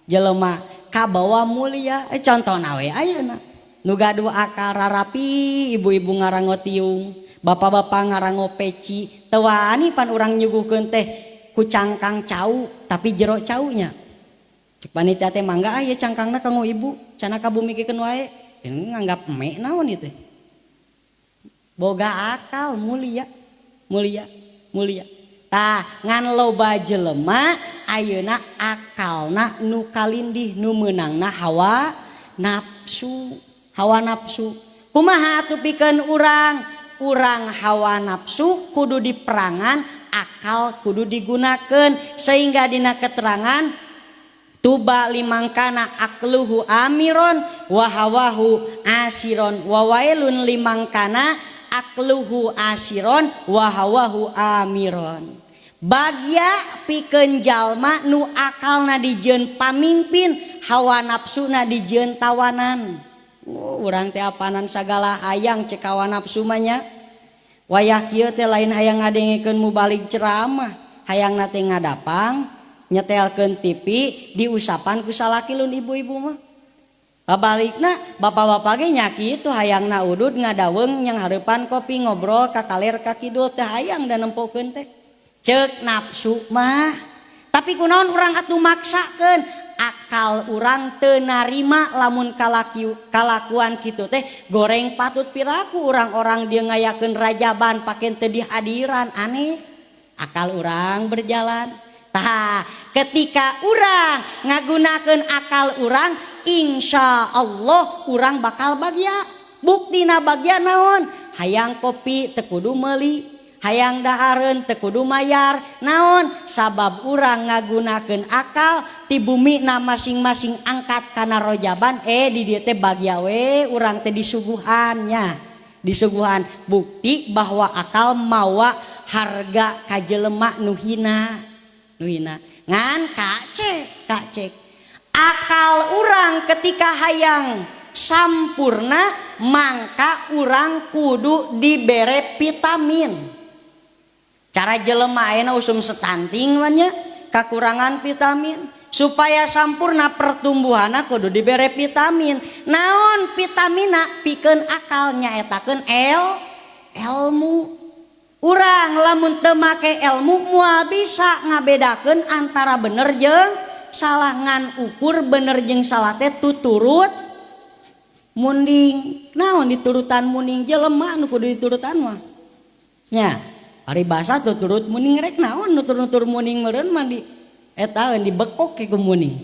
Jelema kabawa mulia. Contohna we ayeuna nu gaduh akal rarapi, ibu-ibu ngarango tiung, bapak-bapak ngarango peci, teu wani pan urang nyuguhkeun teh ku cangkang cau tapi jero caunya. Cek panitia teh mangga aya cangkangna kanggo ibu, cenah kabumikeun wae. Nganggap eme naon ieu teh? Boga akal mulia. Tah ngan loba jelema ayeuna akalna nu kalindih nu meunangna hawa nafsu. Kumaha atuh pikeun urang urang hawa nafsu kudu diperangan, akal kudu digunakan, sehingga dina keterangan tuba limangkana akluhu amiron wa hawahu asiron wa wailun limangkana akluhu asiron wa hawahu amiron. Bagya pikeun jalma nu akalna dijieun pamimpin, hawa nafsuna dijieun tawanan. Urang teh apanan sagala hayang cek hawa nafsu mah nya. Wayah kieu teh lain hayang ngadengikeun mubalik ceramah, hayangna teh ngadapang nyetelkeun TV diusapan ku salakilun ibu-ibu mah. Kabalikna bapak-bapak ge nya kitu hayangna udud ngadaweung nyang hareupan kopi ngobrol ka kaler ka kidul teh hayang da nempokeun teh. Ceuk nafsu mah. Tapi kunaon urang atuh maksakeun, akal urang teu narima lamun kalakuan kitu teh goreng patut piraku orang-orang dia ngayakeun rajaban paken teu dihadiran aneh. Akal urang berjalan. Tah, ketika urang ngagunakeun akal urang, insya Allah urang bakal bagya. Buktina bagya naon? Hayang kopi teu kudu meuli, hayang dahareun teu kudu mayar. Naon? Sabab urang ngagunakeun akal ti bumi na masing-masing angkat kana rojaban, di dieu teh bagya we urang teh disuguhannya. Disuguhan bukti bahwa akal mawa harga ka jelema nu hina. Ngan kacek akal urang ketika hayang sampurna mangka urang kudu dibere vitamin. Cara jelema ayeuna usum stunting nya kakurangan vitamin, supaya sampurna pertumbuhanna kudu dibere vitamin. Naon vitamina? Pikeun akal nyaetakeun ilmu. Urang lamun teu make ilmu moal bisa ngabedakeun antara bener jeung salah. Ngan ukur bener jeung salah teh tuturut munding. Naon diturutan munding? Jelema nu kudu diturutan mah nya paribasa tuturut munding rek naon nutur-nutur munding meureun mah di eta dibekok ke munding.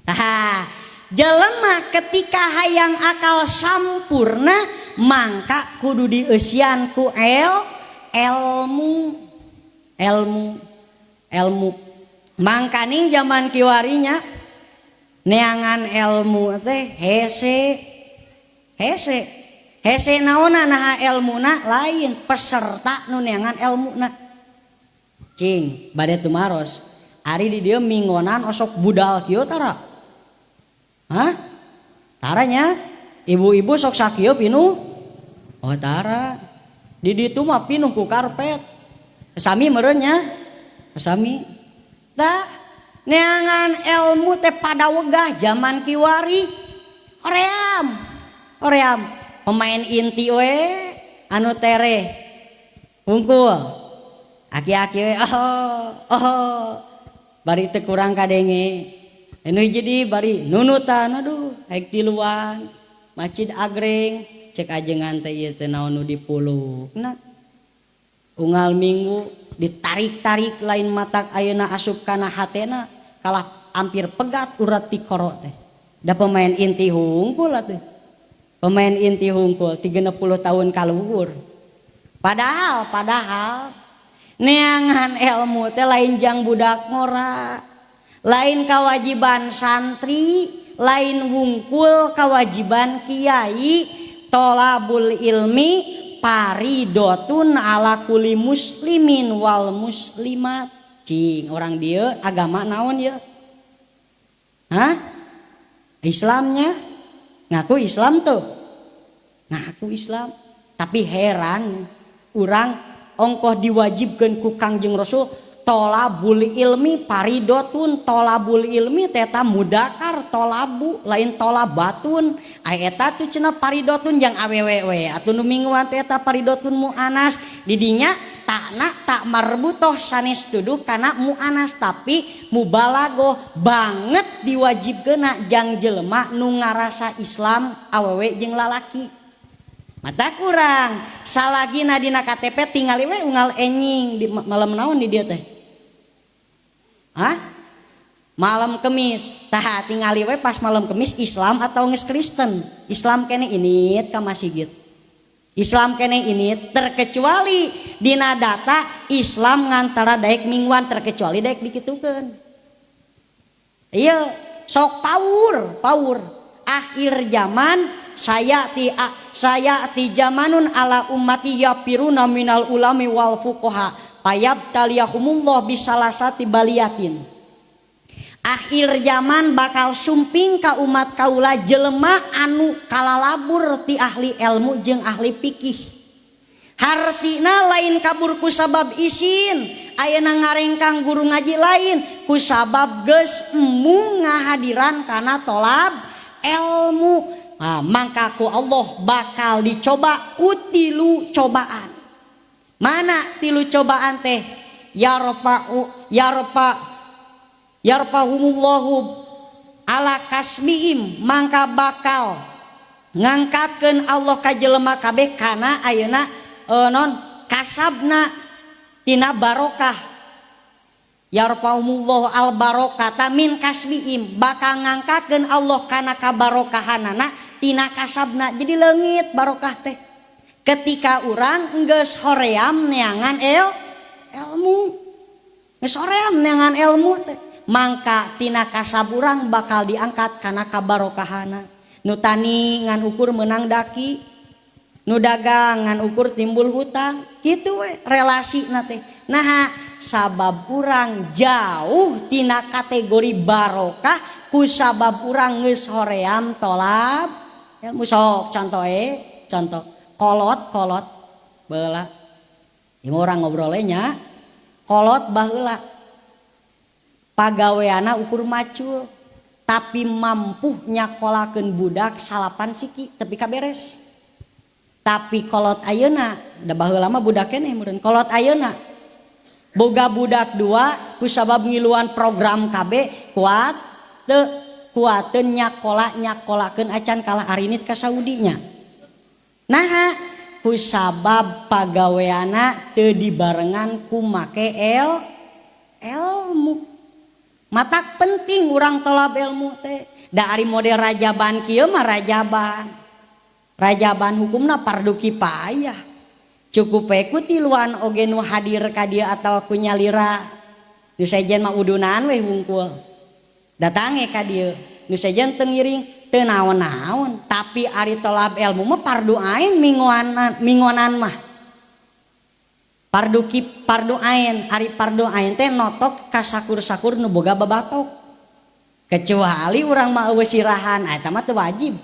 Tah, jelema ketika hayang akal sampurna mangka kudu dieusian ku ilmu. Mangkaning zaman kiwarinya neangan ilmu teh hese naonna naha ilmuna lain peserta nu neangan ilmuna. Cing bade tumaros ari di dieu minggonan osok budal kieu tara. Hah? Taranya ibu-ibu sok sakieu pinuh. Oh tara. Di ditu mah pinuh ku karpet. Sami meureun nya. Sami. Tah neangan ilmu teh pada wegah zaman kiwari. Hoream. Pemain inti we anu tere. Hungkul. Aki-aki we bari teu kurang kadenge. Anu jadi bari nunutan aduh haek tiluan. Masjid agreng. Cek ajengan teh ieu teh naon nu dipulukna. Unggal minggu ditarik-tarik lain matak ayeuna asup kana hatena kalah hampir pegat urat ti koro teh. Da pemain inti hungkul atuh. Pemain inti hungkul 30 tahun kaluhur. Padahal neangan ilmu teh lain jang budak ngora. Lain kewajiban santri, lain hungkul kewajiban kiai. Tolabul ilmi paridotun ala kulli muslimin wal muslimat. Cing orang dia agama naon ya? Hah? Islamnya ngaku Islam tuh. Ngaku Islam. Tapi heran orang ongkoh diwajibkeun ku Kangjeng Rasul tolabul ilmi paridotun. Tolabul ilmi teta mudakar tolabu lain tolabatun. Eta tuh cenah paridotun jang awewe atuh nu mingguan teh eta paridotun muanas didinya tak marbutoh sanes tuduh kana muanas tapi mubalagoh banget diwajibkeuna jang jelema nu ngarasa Islam awewe jeung lalaki. Mata kurang salagina dina KTP tingali we unggal enying di malam naon di dieu teh. Hah? Malam Kemis, tah tingali we pas malam Kemis Islam atau geus Kristen. Islam kene init ka masjid. Islam kene ini terkecuali dina data Islam ngantara daek mingguan terkecuali daek dikitukeun. Iya sok paur akhir zaman saya ti zamanun ala ummati yapiruna minal ulami wal fuqaha payab taliyahumullah bisalasati baliyatin. Akhir zaman bakal sumping ka umat kaula jelema anu kalalabur ti ahli ilmu jeung ahli fikih. Hartina lain kabur ku sabab isin, ayeuna ngarengkang guru ngaji lain ku sabab geus embung ngahadiran kana tolab ilmu. Nah, mangka ku Allah bakal dicoba ku tilu cobaan. Mana tilu cobaan teh? Yarfa'umullahu ala kasmihim, mangka bakal ngangkatkeun Allah ka jelema kabeh kana ayeuna non kasabna tina barokah. Yarfa'umullahu al barokata min kasmihim, bakal ngangkatkeun Allah kana kabarokahanana tina kasabna. Jadi leungit barokah teh ketika urang geus hoream neangan ilmu, geus hoream neangan ilmu teh, mangka tina kasab urang bakal diangkat kana kabarokahana. Nu tani ngan ukur menang daki, nu dagang ngan ukur timbul hutang, kitu we relasina teh. Nah sabab urang jauh tina kategori barokah ku sabab urang geus hoream tolab ilmu. Sok contoh kolot baheula ieu urang ngobrolnya kolot baheula pagaweana ukur macul tapi mampu nyakolakeun budak salapan siki tapi kaberes. Tapi kolot ayeuna da baheula mah budak keneh meureun kolot ayeuna boga budak dua ku sabab ngiluan program KB kuat kuateun nyakolakeun acan kalah arinit ka Saudinya. Nah ku sabab pagaweana teu dibarengan ku make ilmu. Matak penting urang tolab ilmu teh. Da ari model rajaban kieu mah rajaban hukumna fardu kifayah. Cukup we ku tiluan oge nu hadir ka dieu atawa ku nyalira. Nu sejen mah udunan we hungkul. Datange ka dieu. Nu sejen teu ngiring teu naon-naon, tapi ari tolab ilmu mah fardu ain mingonan mah. Fardu ain, ari fardu ain teh notok ka sakur-sakur nu boga babatok. Kecuali urang mah eueuh sirahan, eta mah teu wajib.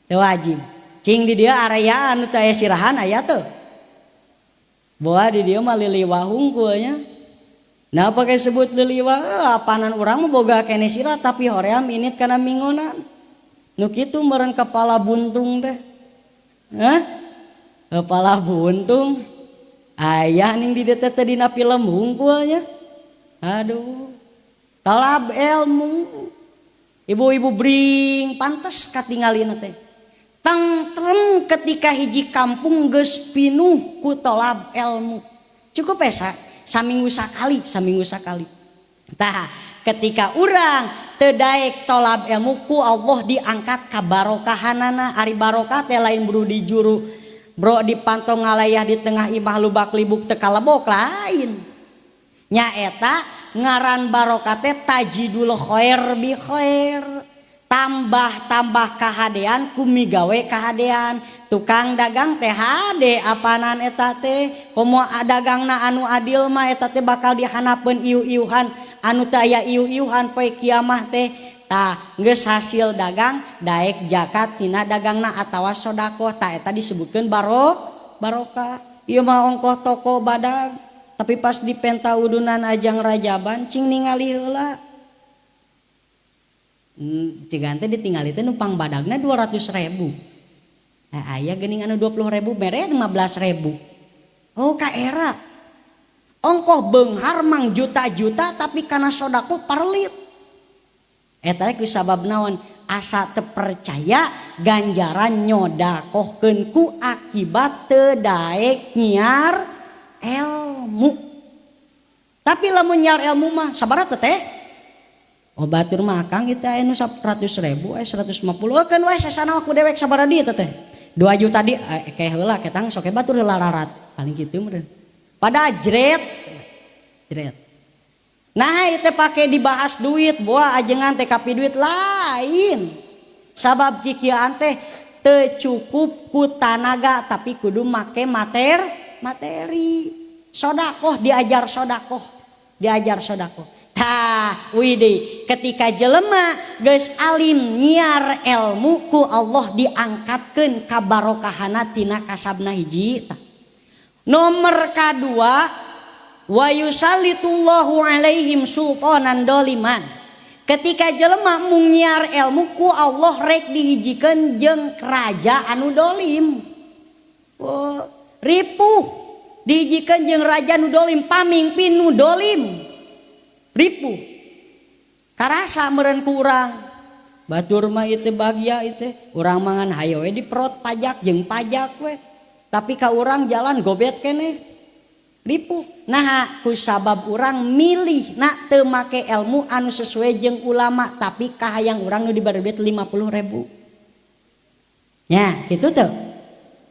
Teu wajib. Cing di dieu area anu teu aya sirahan aya teu. Boa di dieu mah liliwah hungkulnya. Nah pake sebut liliwah, apanan urang mah boga kene sirah tapi hoream init kana mingonan. Nu kitu meureun kepala buntung teh. Hah? Kepala buntung. Ayah ning di dieu teh dina film hungkulnya. Aduh. Talab ilmu. Ibu-ibu bring pantes katingalina teh. Tentrem ketika hiji kampung geus pinuh ku talab ilmu. Cukup esa saminggu sakali. Tah ketika urang teu daek tolab ilmu ku Allah diangkat ka barokahanana. Ari barokah teh lain bro di juru bro dipantong ngalayah di tengah imah lubak libuk teu kalebok lain. Nyaeta ngaran barokah teh tajidul khair bi khair. Tambah kahadean ku migawe kahadean. Tukang dagang teh hade apanan eta teh komo dagangna anu adil mah eta teh bakal dihanapeun iu-iuhan anu teu aya iu-iuhan poe kiamah teh. Tah geus hasil dagang daek zakat tina dagangna atawa sedekah tah eta disebutkeun barokah. Ieu mah ongkoh toko badag tapi pas di penta udunan ajang rajaban cing ningali heula. Cigan teh ditingali teh numpang badagna 200.000. Aya geuning anu 20.000 mere 15.000. Oh ka era. Ongkoh beunghar mang juta-juta tapi kana sedekah parlit. Eta ku sabab naon? Asa teu percaya ganjaran nyodakohkeun ku akibat teu daek nyiar ilmu. Tapi lamun nyiar ilmu mah sabaraha teh? Oh batur mah akang kita anu 100.000 150 kan we sasana aku dewek sabaraha dieu teh. 2 juta di kayak heula ketang sok batur heula rarat paling kitu meureun pada jret nah itu pakai dibahas duit buah ajengan teh kapi duit lain sabab kikieuan teh teu cukup ku tanaga tapi kudu make materi sodakoh diajar sodakoh tah widih ketika jelema geus alim nyiar ilmu ku Allah diangkatkeun ka barokahana tina kasabna hiji nomor kadua wa yusallitullahu alaihim sultanan doliman ketika jelema mung nyiar ilmu ku Allah rek dihijikeun jeung raja anu dolim ripuh dihijikeun jeung raja nu dolim pamimpin nu dolim ripuh karasa meureun ku urang batur mah ieu teh bagya ieu teh urang mangan hayo we diperot pajak jeung pajak we tapi ka urang jalan gobet keneh ripuh nah ku sabab urang milih nak teu make ilmu anu sesuai jeung ulama tapi kahayang urang nu dibari duit 50.000 nya kitu teh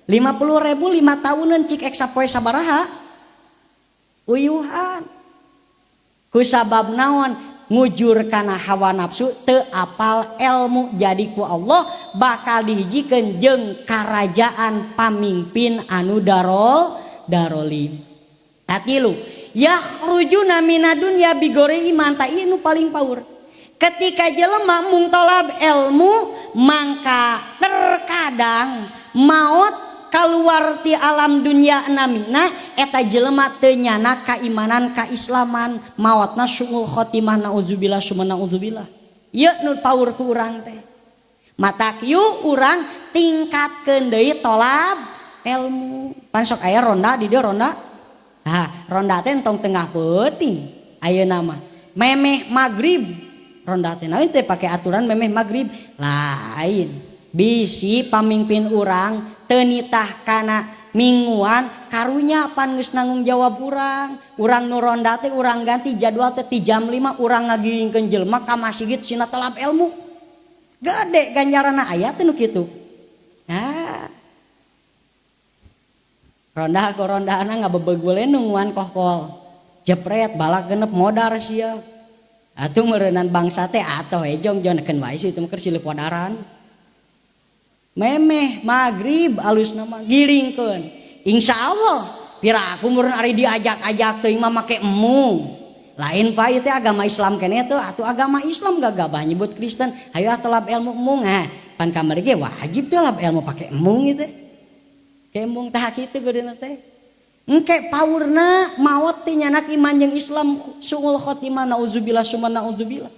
50.000 5 tahunan cik ek sapoe sabaraha uyuhan ku sabab naon ngujur kana hawa nafsu teu apal ilmu jadi ku Allah bakal dihijikeun jeung karajaan pamimpin anu darolim Tatilu yakhrujuna minadunya bigore iman ta ieu nu paling paur ketika jelema mung tolab ilmu mangka terkadang maot kaluar ti alam dunia namina eta jelema teu nyana kaimanan kaislaman maotna suul khotimah naudzubillah summa naudzubillah ieu nu paur ku urang teh matak yu urang tingkatkeun deui tolab ilmu pan sok aya ronda di dieu ronda ronda teh entong tengah peuting ayeuna mah memeh magrib ronda teh naon teh pake aturan memeh magrib lain bisi pamimpin urang teu nitah kana mingguan karunya pan geus nanggung jawab urang nu ronda teh urang ganti jadwal teh ti jam 5 urang ngagiringkeun jelema ka masjid sina talab ilmu gede ganjaranna aya teh nu kitu ronda ko rondaana ngabebegule nungguan kohkol jepret balak genep modar sia atuh meureunan bangsa teh atoh ejong jonekeun wae situ mah keur silih podaran memeh magrib alusna mah giringkeun insyaallah piraku meureun ari diajak-ajak teuing mah make emung lain pa ieu teh agama Islam keneh tuh atuh agama Islam gagabah nyebut Kristen hayu telab ilmu emung pan kamari ge wajib telab ilmu pake emung ieu teh kembung tah kitu gedeuna teh engke paurna maot teh nyanak iman jeung Islam suul khotimah naudzubillah summa naudzubillah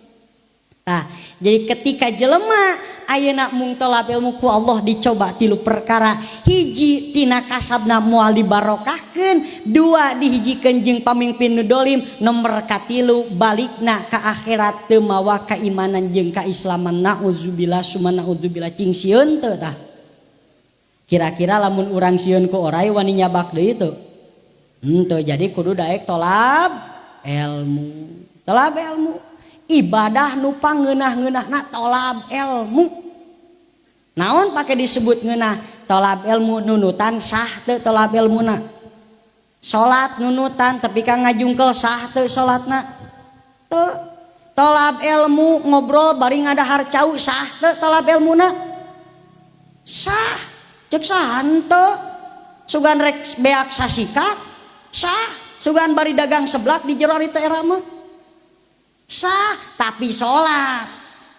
tah jadi ketika jelema ayeuna mung talab ilmu ku Allah dicoba tilu perkara hiji tina kasabna moal dibarokahkeun dua dihijikeun jeung pamimpin nu dolim nomor katilu balikna ka akhirat teu mawa kaimanan jeung kaislaman naudzubillah summa naudzubillah cing sieun teu tah kira-kira lamun urang sieun ku orai wani nyabak deui itu henteu jadi kudu daek tolab ilmu ibadah nu pangeunah-ngeunahna tolab ilmu naon pake disebut ngeunah tolab ilmu nunutan sah teu tolab ilmuna salat nunutan tapi ka ngajungkel sah teu salatna teu tolab ilmu ngobrol bari ngadahar cau sah teu tolab ilmuna sah cek sahan teu sugan rek beak sasikat sah sugan bari dagang seblak di jero ari teh era mah sah tapi salat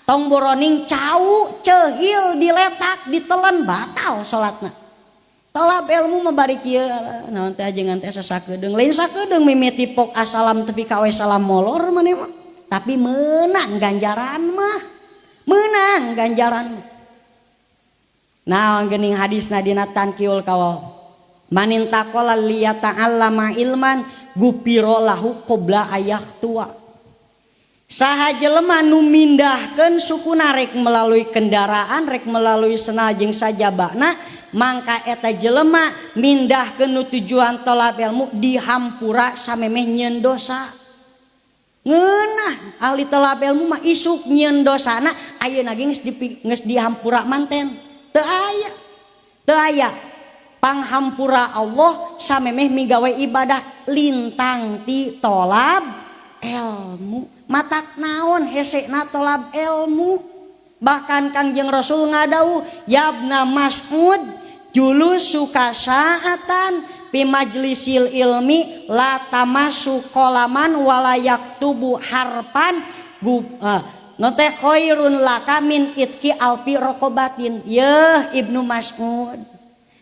tong boroning cau ceuhil diletak ditelen batal salatna tolab ilmu mah bari kieu naon teh ajengan teh sasakedeung lain sakedeung mimiti pok asalam tepi ka we salam molor maneh mah tapi meunang ganjaran mah nah geuning hadisna dina tanqiul kawal manin taqala liyata'allama ilman gupiro lahu qabla ayah tua saha jelema nu mindahkeun sukuna rek melalui kendaraan rek melalui senal jeung sajabana mangka eta jelema mindahkeun nu tujuan tolab ilmu dihampura samemeh nyieun dosa ngeunah ahli tolab ilmu mah isuk nyieun dosana ayeuna ge geus dihampura manten teu aya teu aya panghampura Allah samemeh migawe ibadah lintang ti tolab ilmu. Matak naon hesekna tolab ilmu. Bahkan Kangjeng Rasul ngadauh yabna Mas'ud julus suka saatan fi majlisil ilmi la tamassu qalaman wala yaktubu harpan note khairun laka min itki alfi raqabatin. Yeuh Ibnu Mas'ud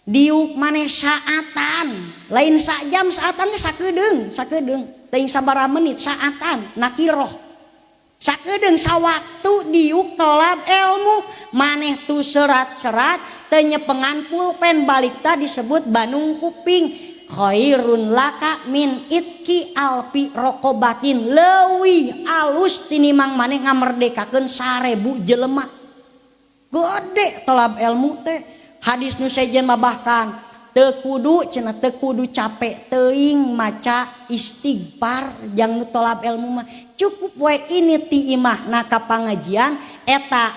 diuk maneh saatan lain sajam saatan teh sakedeung teuing sabaraha menit saatan nakiroh sakedeung sawaktu diuk tolab ilmu maneh tu serat-serat teu nyepengan pulpen balikta disebut banung kuping. Khairun laka min itki alfi raqabatin leuwih alus tinimang maneh ngamerdekakeun 1000 jelema. Gede tolab ilmu teh. Hadis nu sejen mah bahkan teu kudu cenah teu kudu capek teuing maca istighfar jang nu tolab ilmu mah cukup we ini ti imahna ka pangajian eta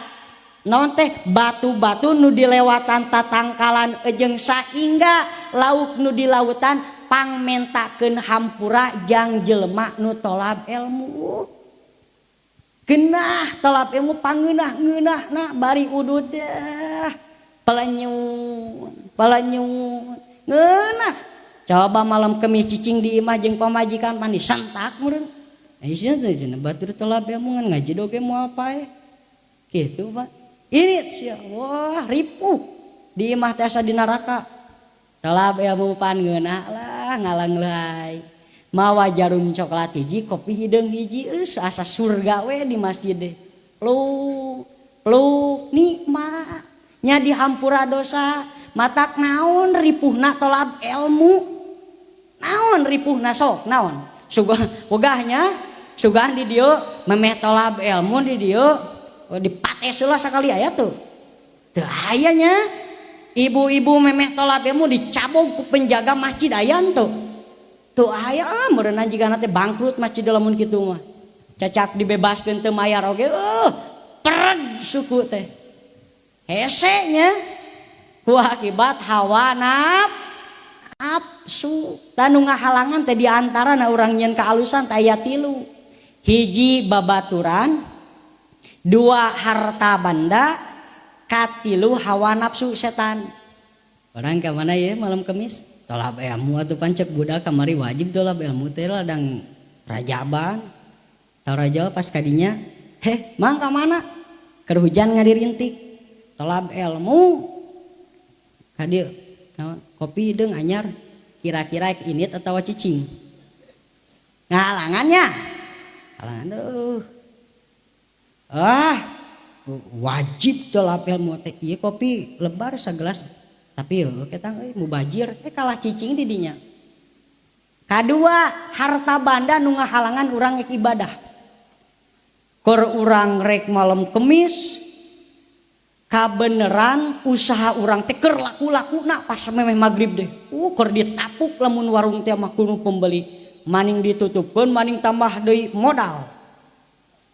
naon teh batu-batu nu dilewatan tatangkalan jeung saingga lauk nu di lautan pangmentakeun hampura jang jelema nu tolab ilmu. Genah tolab ilmu pangeunah-ngeunahna bari udud dah. Palanyun ngeunah coba malam Kemis cicing di imah jeung pamajikan pan disantak meureun aya cenah batur tolab ilmu ngan ngaji doge moal pae kitu Pak. Ini sia wah ripuh di imah teh asa di neraka tolab ilmu pan ngeunah lah ngalang lain mawa jarum coklat hiji kopi hideung hiji asa surga we di masjid deh peluk nikmat nya dihampura dosa. Matak naon ripuhna tolab ilmu naon ripuhna sok naon sugah wegahnya sugah di dieu memeh tolab ilmu di dieu dipates heula sakali aya tuh teu aya nya. Ibu-ibu memeh tolab ilmu dicabog ku penjaga masjid aya tuh teu aya meureunna jigana teh bangkrut masjid lamun kitu mah cacak dibebaskeun teu mayar oge pereg suku teh hese nya ku akibat hawa nafsu tanu ngahalangan teh diantarana urang nyeun kaalusan teh aya 3 hiji babaturan 2 harta banda 3 hawa nafsu setan. Orang ka mana ya malam Kemis tolab ilmu atuh pancek budak kamari wajib tolab ilmu teh ladang rajaban tau raja pas kadinya mang ka mana keur hujan ngadirintik tolab ilmu hadir kopi hideung anyar kira-kira init atau cicing ngahalangannya halangan wajib tolab ilmu teh ieu kopi lebar sagelas tapi kita mubajir kalah cicing di dinya. Kadua harta banda nu ngahalangan urang rek ibadah kur urang rek malam Kemis kabeneran usaha urang teh keur laku-lakuna pas memeh magrib deh keur ditapuk lamun warung teh mah kudu pembeli maning ditutupkeun maning tambah deui modal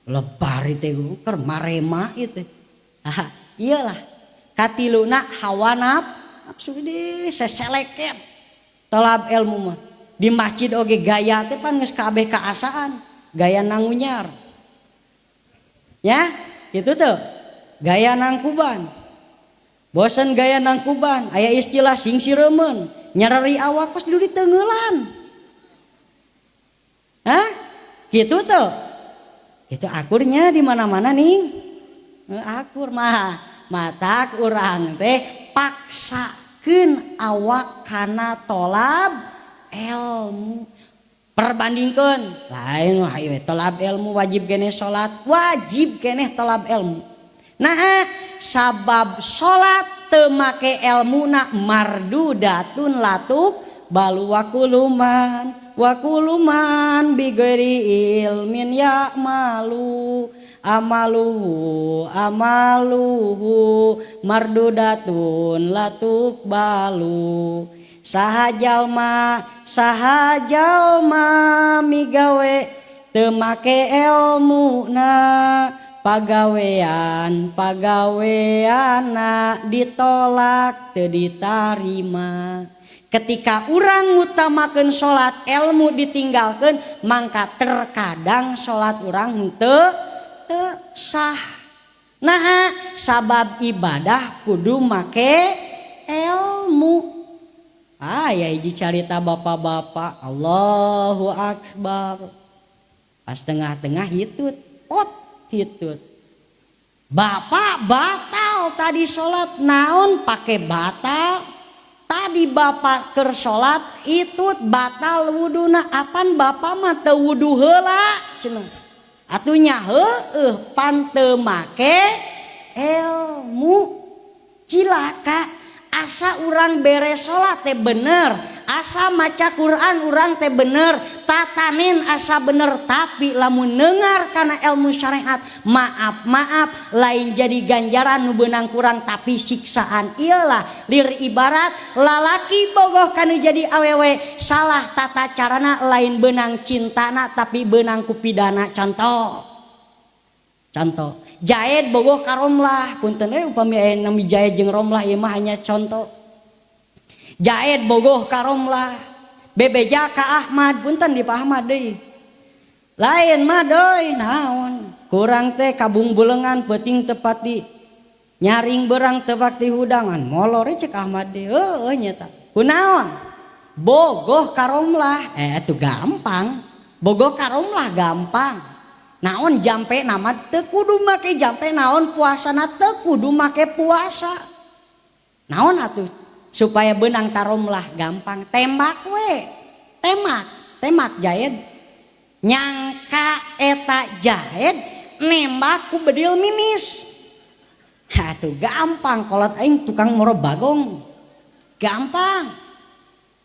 lebar teh keur marema ieu teh iyalah katiluna hawa nafsu deui seseleket tolab ilmu mah di masjid oge gaya teh pan geus kabeh kaasaan gaya nangunyar ya gitu tuh gaya nangkuban bosen gaya nangkuban aya istilah sing sireumeun nyarari awak pas dulu diteungeulan gitu tuh itu akurnya di mana-mana nih akur mah matak urang teh paksakeun awak kana tolab ilmu perbandingkeun lain hayu tolab ilmu wajib keneh salat wajib keneh tolab ilmu. Nah sabab salat teu make ilmuna mardudatun latuk balu wakuluman bigeri ilmin ya amaluhu mardudatun latuk balu sahajalma migawe teu make ilmuna pagaweana ditolak teu ditarima. Ketika urang ngutamakeun salat ilmu ditinggalkeun mangka terkadang salat urang teu sah. Nah sabab ibadah kudu make ilmu. Ya hiji carita bapak-bapak Allahu Akbar pas tengah-tengah hitut pot hitut bapak batal tadi sholat naon pake batal tadi bapak keur sholat hitut batal wuduna apan bapak mah teu wudu heula cenah atunya heueuh pan teu make ilmu cilaka. Asa urang beres sholat teh bener, asa maca Quran urang teh bener, tatanin asa bener, tapi lamun nengar kana ilmu syariat maaf lain jadi ganjaran nu beunang kurang tapi siksaan. Iyalah lir ibarat lalaki bogoh kanu jadi awewe salah tata carana lain beunang cintana tapi beunang ku pidana. Contoh Jaid bogoh ka Romlah punten upami aya nami Jaid jeung Romlah ieu mah hanya contoh. Jaid bogoh ka Romlah bebeja ka Ahmad punten di Pak Ahmad deui. Lain mah deui naon kurang teh kabungbulengan peuting teu pati nyaring berang teu pati hudangan molor cek Ahmad deui. Heueuh nya tah. Kunaon? Bogoh ka Romlah atuh gampang. Bogoh ka Romlah gampang. Naon jampe nama teu kudu make jampe naon puasana teu kudu make puasa. Naon atuh supaya beunang taromlah gampang tembak we. Tembak Jaid. Nyangka eta Jaid nembak ku bedil mimis. Atuh gampang kolot aing tukang moro bagong. Gampang.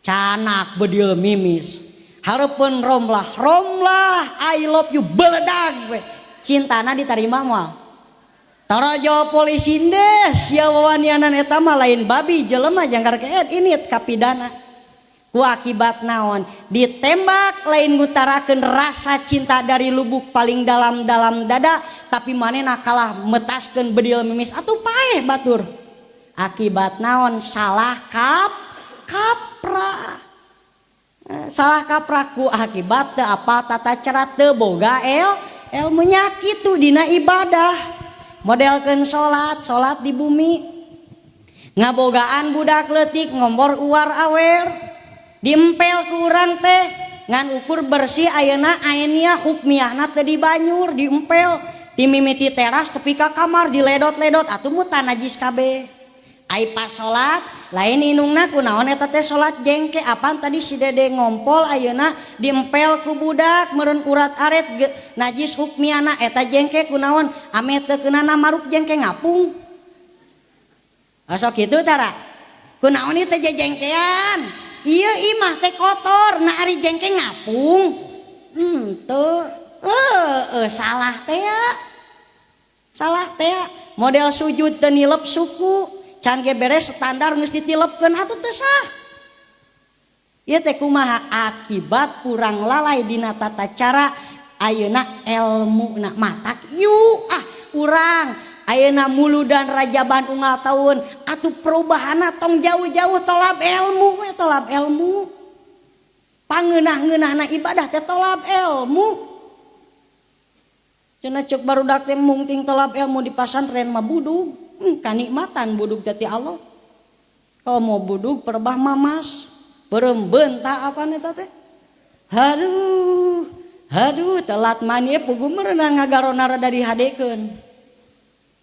Canak bedil mimis. Hareupeun Romlah I love you beledag we cintana ditarima moal tarajo polisi deh sia wawanianan eta mah lain babi jelema jangkar keet ini kapidana ku akibat naon ditembak lain ngutarakeun rasa cinta dari lubuk paling dalam dada tapi manehna kalah metaskeun bedil mimis atuh paeh batur akibat naon salah kaprah salah kapraku akibat teu apa tata cara teu boga ilmunya kitu dina ibadah modelkeun salat di bumi ngabogaan budak leutik ngompor uar awer diempel ku urang teh ngan ukur bersih ayeuna aenia hukmiahna teu di banyur diempel di mimiti teras tepi ka kamar diledot-ledot atuh mutan najis kabeh ai pas salat lain inungna kunaon eta teh salat jengke apaan tadi si dede ngompol ayeuna diempel ku budak meureun urat aret najis hukmiana eta jengke kunaon ame teu keunana maruk jengke ngapung asok kitu tara kunaon ieu teh jengkean ieu imah teh kotor na ari jengke ngapung teu salah teh model sujud teu nilep suku can ge beres standar geus ditilepkeun atuh teu sah. Ieu teh kumaha akibat kurang lalai dina tata cara ayeuna elmuna matak urang ayeuna muludan rajaban unggal tahun atuh perubahanna tong jauh-jauh tolab ilmu pangeunah-ngeunahna ibadah teh tolab ilmu cenah ceuk barudak teh mungting tolab ilmu di pasantren mah budug kanikmatan budug teh ti Allah. Kalau mau budug perbah mamas, berembeun tak apa eta teh. Haduh telat mani pugu meureun ngagarona rada dihadekeun.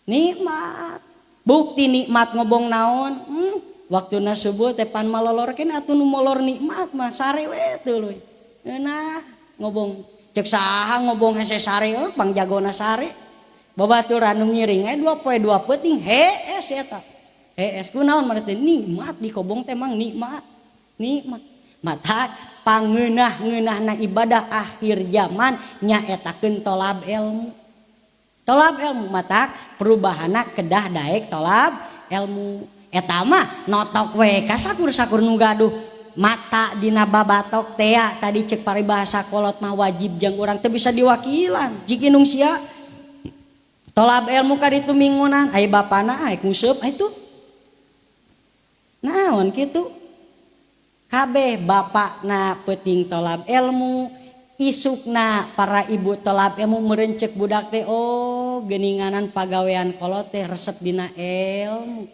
Nikmat. Bukti nikmat ngobong naon? Waktuna subuh teh pan malolorkeun atuh nu molor nikmat mah sare we tuluy. Eunah ngobong cek saha ngobong hese sare pangjagona sare. Babaturan nu ngiring 2 poe 2 peuting hees eta. Hees kunaon mah teh nikmat di kobong teh mang nikmat. Matak pangeunah-ngeunahna ibadah akhir zaman nyaetakeun tolab ilmu. Tolab ilmu matak perubahanna kedah daek tolab ilmu. Eta mah notok we ka sakur-sakur nu gaduh mata dina babatok teh tadi cek paribahasa kolot mah wajib jeung urang teu bisa diwakilan. Jik inung sia Tolab ilmu ka ditu mingunan aya bapana aya nguseup itu naon kitu kabeh bapakna peuting tolab ilmu isukna para ibu tolab ilmu merencek budak teh oh geuninganan pagawean kolot teh resep dina ilmu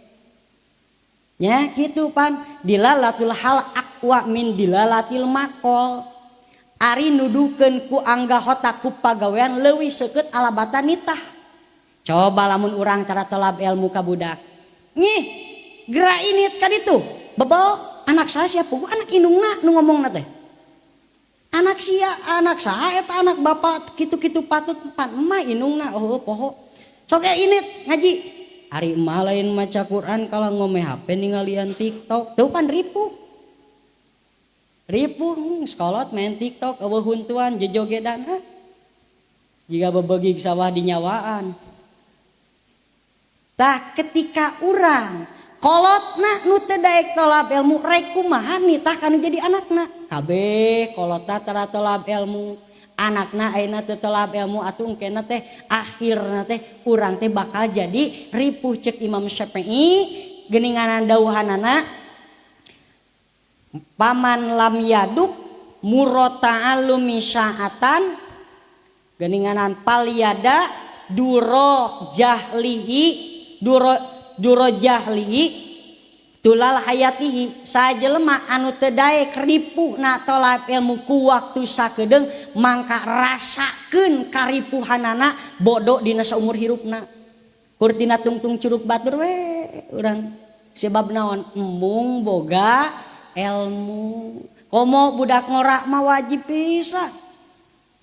nya kitu pan dilalatul hal aqwa min dilalatil maqol ari nuduhkeun ku anggahota ku pagawean leuwih seukeut alabatan nitah. Coba lamun urang tara tolab ilmu ka budak. Nyih, geura init ka ditu. Bebel anak saha sia puguh anak indungna nu ngomongna teh. Anak sia, anak saha eta anak bapak kitu-kitu patut pan emah indungna oh poho. Sok init ngaji. Ari emah lain maca Quran kalau ngome HP ningalian TikTok. Teu pan ripuh. Ripuh sekolot main TikTok eueuh huntuan jejogedan ha. Jika bebegig sawah dinyawaan. Tah ketika urang kolotna nu teu daek tolab ilmu rek kumaha nitah kana jadi anakna kabeh kolotna tara tolab ilmu anakna ayeuna teu tolab ilmu atuh engkena teh akhirna teh urang teh bakal jadi ripuh cek Imam Syafi'i geuninganan dawuhanana paman lam yaduk murota'allumi sya'atan geuninganan palyada duro jahlihi duro jahlihi tulal hayatihi sajelema anu teu daek ripuhna tolab ilmu ku waktu sakedeung mangka rasakeun karipuhanana bodoh dina saumur hirupna kur tina tungtung curug batur we urang sebab naon embung boga ilmu komo budak ngorak mah wajib pisan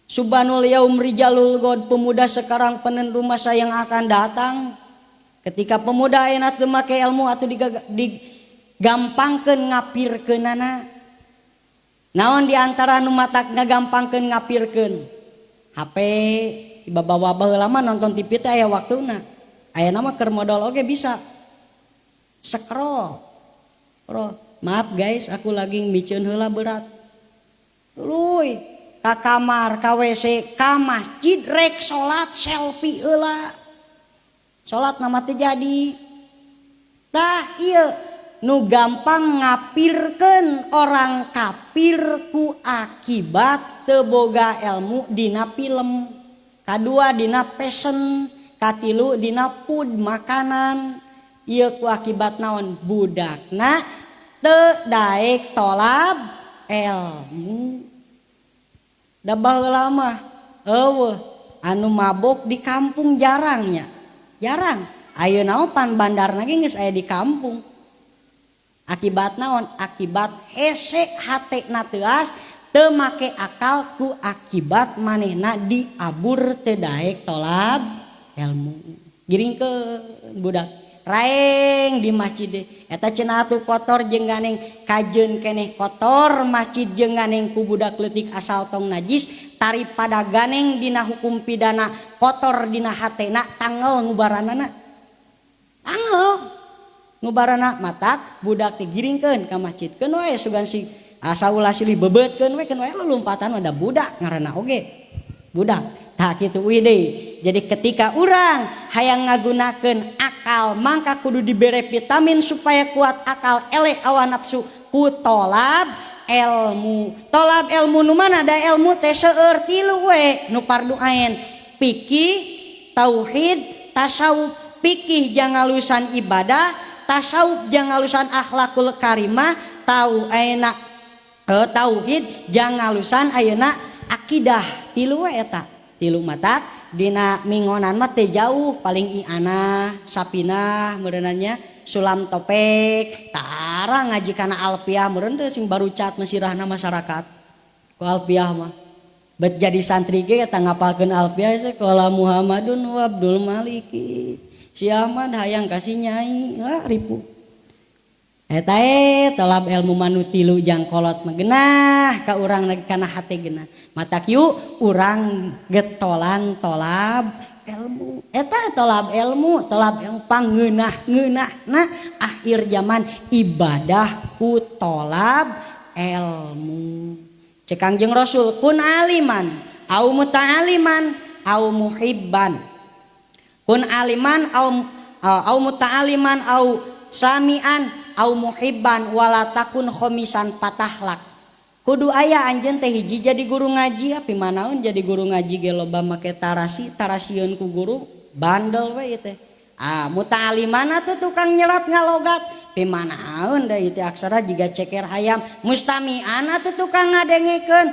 subhanul yaum rijalul god pemuda sekarang penentu masa yang akan datang. Ketika pemuda ayeuna teu make ilmu atuh digampangkeun ngapirkeunana. Naon di antara nu matak ngagampangkeun ngapirkeun? HP dibawa baheula mah nonton TV teh aya waktuna. Ayeuna mah keur modal oge bisa. Scroll. Maaf guys, aku lagi miceun heula berat. Tuluy ka kamar, ka WC, ka masjid rek salat selfie heula. Salat nama teh jadi tah ieu nu gampang ngapirkeun orang kafir ku akibat teu boga ilmu dina film kadua dina fashion katilu dina food makanan ieu ku akibat naon budakna teu daek tolab ilmu da baheula mah eueuh anu mabok di kampung jarangnya jarang ayeuna pan bandarna ge geus aya di kampung akibat naon akibat hese hatena teuas teu make akal ku akibat manehna diabur teu daek tolab ilmu giringkeun budak raeng di masjid eta cenah atuh kotor jeung ganeng kajeun keneh kotor masjid jeung ganeng ku budak leutik asal tong najis daripada ganeng dina hukum pidana kotor dina hatena tanggal ngubaranana tanggal ngubarana matak budak teh giringkeun ka masjid keun wae sugan si asaulah silih bebeutkeun we keun wae lulumpatan ada budak ngaranna oge budak tah kitu we deui jadi ketika urang hayang ngagunakeun akal mangka kudu dibere vitamin supaya kuat akal eleh awa nafsu ku tolab ilmu nu mana ada ilmu teh seueur tilu we nu fardu ain fikih tauhid tasawuf fikih jangalusan ibadah tasawuf jangalusan akhlakul karimah tauhid jangalusan ayeuna akidah tilu we eta tilu mata dina mingonan mah teh jauh paling iana sapinah meureunannya sulam topek tara ngaji kana alfiah meureun teh sing baru cat masirahna masyarakat ku alfiah mah bet jadi santri ge eta ngapalkeun alfiah sekolah Muhammadun wa Abdul Maliki si Ahmad hayang kasih nyai lah ripu eta tolab ilmu manu tilu jang kolot mah geunah ka urang kana hate geunah matak yuk urang getolan tolab ilmu eta tolab ilmu pangeunah-ngeunahna akhir zaman ibadah ku tolab ilmu cek Kangjeng Rasul kun aliman au muta'aliman au muhibban kun aliman au muta'aliman au samian au muhibban wala takun khomisan patahlak. Kudu aya anjeun teh hiji jadi guru ngaji api manaon jadi guru ngaji ge loba make tarasieun ku guru bandel we teh. Muta'aliman atuh tukang nyerat ngalogat pi manaon da ieu aksara jiga ceker hayam. Mustamian atuh tukang ngadengekeun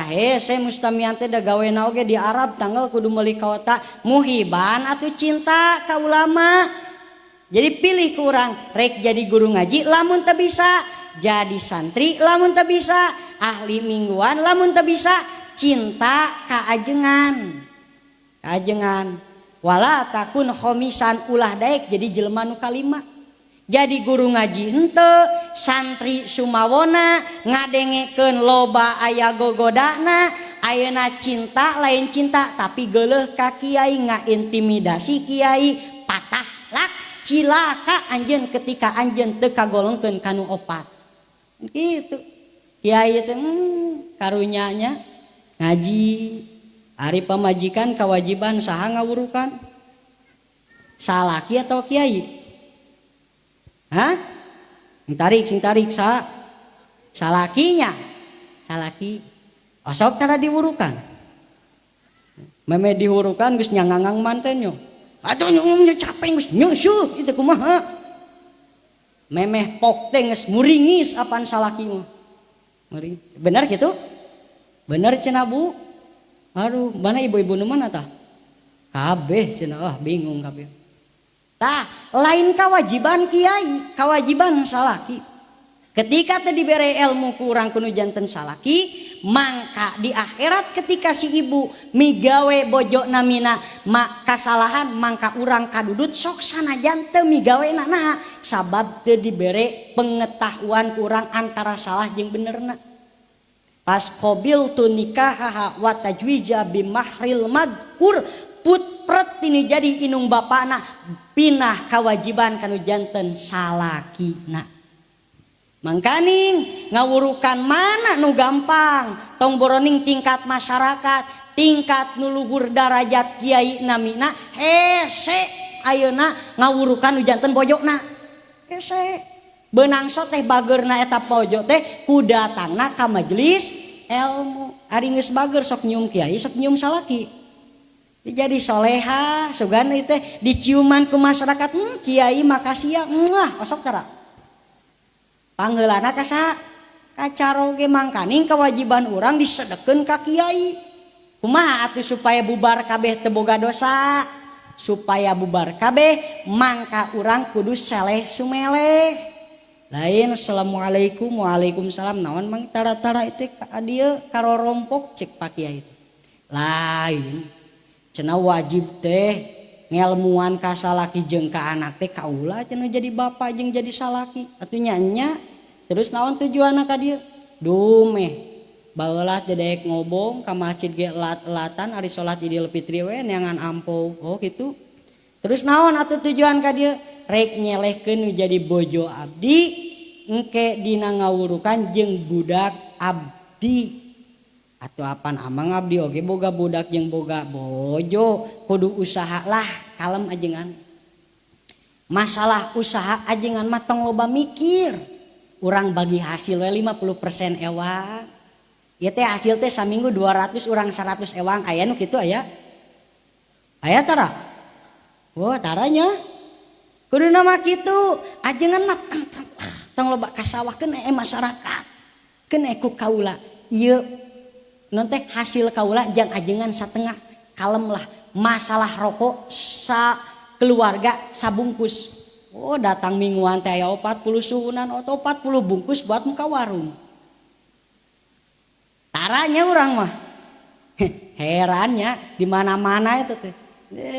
hese mustamian teh da gawena oge di Arab tanggal kudu meuli ka otak. Muhiban atuh cinta ka ulama. Jadi pilih kurang rek jadi guru ngaji lamun teu bisa, jadi santri lamun teu bisa, ahli mingguan lamun teu bisa, cinta ka ajengan. Ka ajengan. Wala takun khomisan ulah daek jadi jelema nu kalima. Jadi guru ngaji henteu, santri sumawona ngadengekeun loba aya gogodana, ayeuna cinta lain cinta tapi geuleuh ka kiai ngaintimidasi kiai, patahlak cilaka anjeun ketika anjeun teu kagolongkeun kanu opat. Kitu. Kiai teh karunyanya ngaji. Ari pamajikan kewajiban saha ngawurukan? Salaki atau kiai? Hah? Sing tarik salakinya. Salaki. Osok tara diwurukan. Meme diwurukan geus nyangangang mantennya. Atuh nyungnya capek geus nyusuh itu kumaha? Memeh pok teh geus muringis apaan salaki mah. Muring. Benar gitu? Benar cenah Bu? Aduh, mana ibu-ibu nu mana tah? Kabeh cenah bingung kabeh. Tah, lain kewajiban kiai, kewajiban salaki. Ketika teu dibere ilmu ku urang kudu janten salaki, mangka di akhirat ketika si ibu migawe bojona mina kasalahan mangka urang kadudut sok sanajan teu migawena naha sabab teu dibere pengetahuan urang antara salah jeung benerna. Pas qabil tu nikahaha wa tajwija bimahril madkur putpret ini jadi inung bapana pinah kewajiban kanu janten salakina. Mangkaning ngawurukan mana nu gampang tong boroning tingkat masyarakat tingkat nu luhur darajat kiai namina hese ayeuna ngawurukan nu janten bojokna hese. Benang so teh bageurna eta pojok teh kudatangna ka majelis ilmu. Ari geus bager sok nyium kiai sok nyium salaki. Jadi soleha sugan teh diciuman ku masyarakat kiai makasih ya osok tara. Panggeulana ka saha? Ka caroge mangkaning kewajiban urang disedekeun ka kiai. Kumaha atuh supaya bubar kabeh teu boga dosa? Supaya bubar kabeh mangka urang kudu saleh sumeleh. Lain assalamualaikum waalaikumsalam naon mang tara-tara itu dieu karorompok cek pak kiai. Lain cenah wajib teh ngelmuan ka salaki jeung ka anak teh kaula cenah jadi bapak jeung jadi salaki atuh nya terus naon tujuanna ka dieu dumeh baeulah teh daek ngobong ka masjid ge lat-latan ari salat Idul Fitri we neangan ampau oh kitu terus naon atuh tujuan ka dieu rek nyelehkeun nu jadi bojo abdi engke dina ngawurukan jeung budak abdi atuh apan amang abdi oge boga budak jeung boga bojo kudu usahalah kalem ajengan masalah usaha ajengan mah tong loba mikir urang bagi hasil we 50% ewang ieu teh hasil teh saminggu 200 urang 100 ewang aya nu kitu aya tara oh taranya kudu nama kitu ajengan mah tong loba kasawahkeun masyarakat keun ku kaula ieu non teh hasil kaula jang ajengan satengah kalem lah masalah rokok sa keluarga sabungkus oh datang mingguan teh aya 40 suhunan atau 40 bungkus buat muka warung taranya urang mah herannya di mana-mana itu teh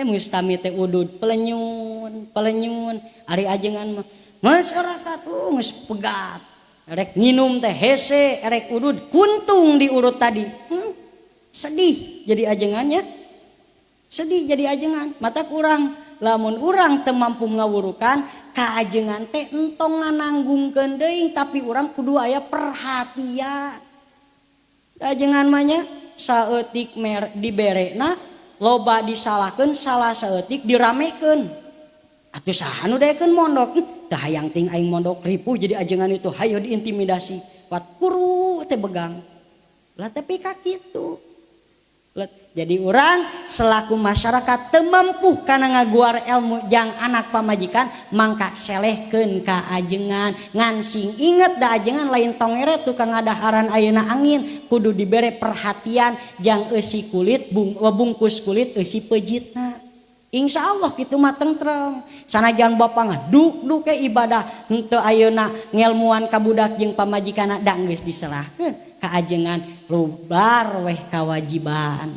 mustami teh udud pelenyun ari ajengan mah masyarakat geus pegat rek nginum teh hese rek udud kuntung diurut tadi sedih jadi ajengannya sedih jadi ajengan mata kurang lamun urang teu mampu ngawurukan ka ajengan teh entong ngananggungkeun deui tapi urang kudu aya perhatian ajengan mah nya saeutik diberena loba disalahkeun salah saeutik diramekeun. Atuh saha nu daekeun mondok teu hayang ting aing mondok ripuh jadi ajengan itu hayo diintimidasi wat kuru teh begang lah tapi ka kitu. Jadi orang selaku masyarakat teu mampu kana ngaguar ilmu jang anak pamajikan mangka selehkeun ka ajengan ngan sing inget da ajengan lain tongere tukang ngadaharan ayeuna angin kudu dibere perhatian jang eusi kulit bungkus kulit eusi pejitna. Insyaallah kitu mah tentrem sanajan bapa ngaduk ke ibadah henteu ayeuna ngelmuan ka budak jeung pamajikanna da geus diserahkeun ka ajengan lubar weh kewajiban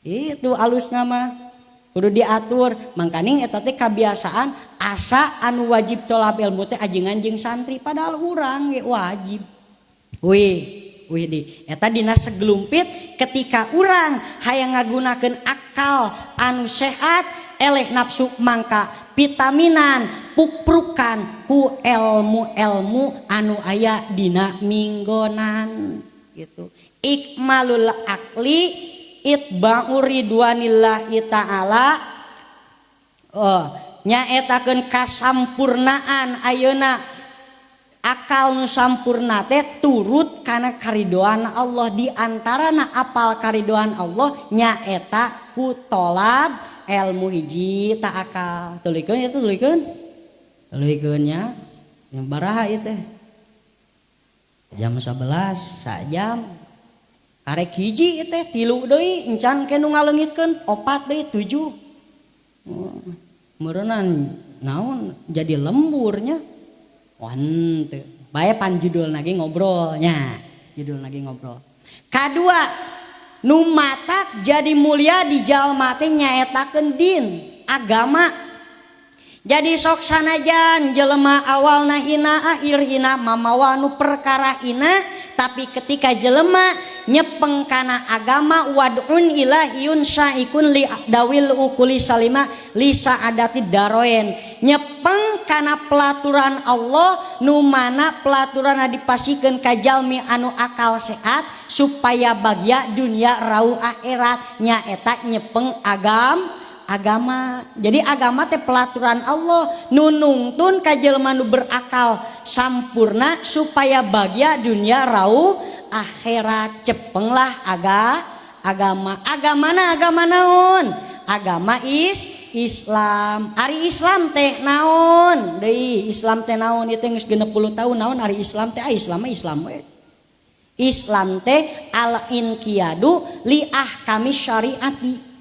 itu alusna mah kudu diatur mangkaning eta teh kabiasaan asa anu wajib tolab ilmu teh ajengan jeung santri padahal urang ge wajib wih di eta dina segelumpit ketika urang hayang ngagunakeun akal anu sehat eleh nafsu mangka vitaminan puprukan ku ilmu anu aya dina minggonan gitu. Ikmalul akli itba'u ridwanillahi ta'ala nyaetakeun kasampurnaan ayeuna akal nu sampurna teh turut kana karidoan Allah di antarana apal karidoan Allah nyaeta ku tolab ilmu hiji ta akal. Tulikeun itu tulikeunnya yang baraha itu jam 11 sajam karek hiji teh 3 deui encan ke nu ngaleungitkeun 4 deui 7 meureunnan naon jadi lemburnya wan teu bae pan judul lagi ngobrolnya judul lagi ngobrol. Kadua nu matak jadi mulia di jalma teh nyaetakeun din agama. Jadi sok sanajan jelema awalna hina akhir hina mamawa nu perkara hina tapi ketika jelema nyepeng kana agama wad'un ilahiyun syaikun li dawil ukuli salima lisa adati daroen nyepeng kana pelaturan Allah nu mana pelaturan dipasikeun ka jalmi anu akal sehat supaya bahagia dunia rauh akhirat nyaeta nyepeng agama. Jadi agama teh pelaturan Allah nu nungtun ka jelema nu berakal sampurna supaya bahagia dunia rauh akhirat. Cepenglah agama. Agama naon? Agama Islam. Ari Islam teh naon? Deui Islam teh naon? Ieu teh geus 60 tahun naon ari Islam teh? Islam we. Islam teh al-inqiyadu li ahkami syariati.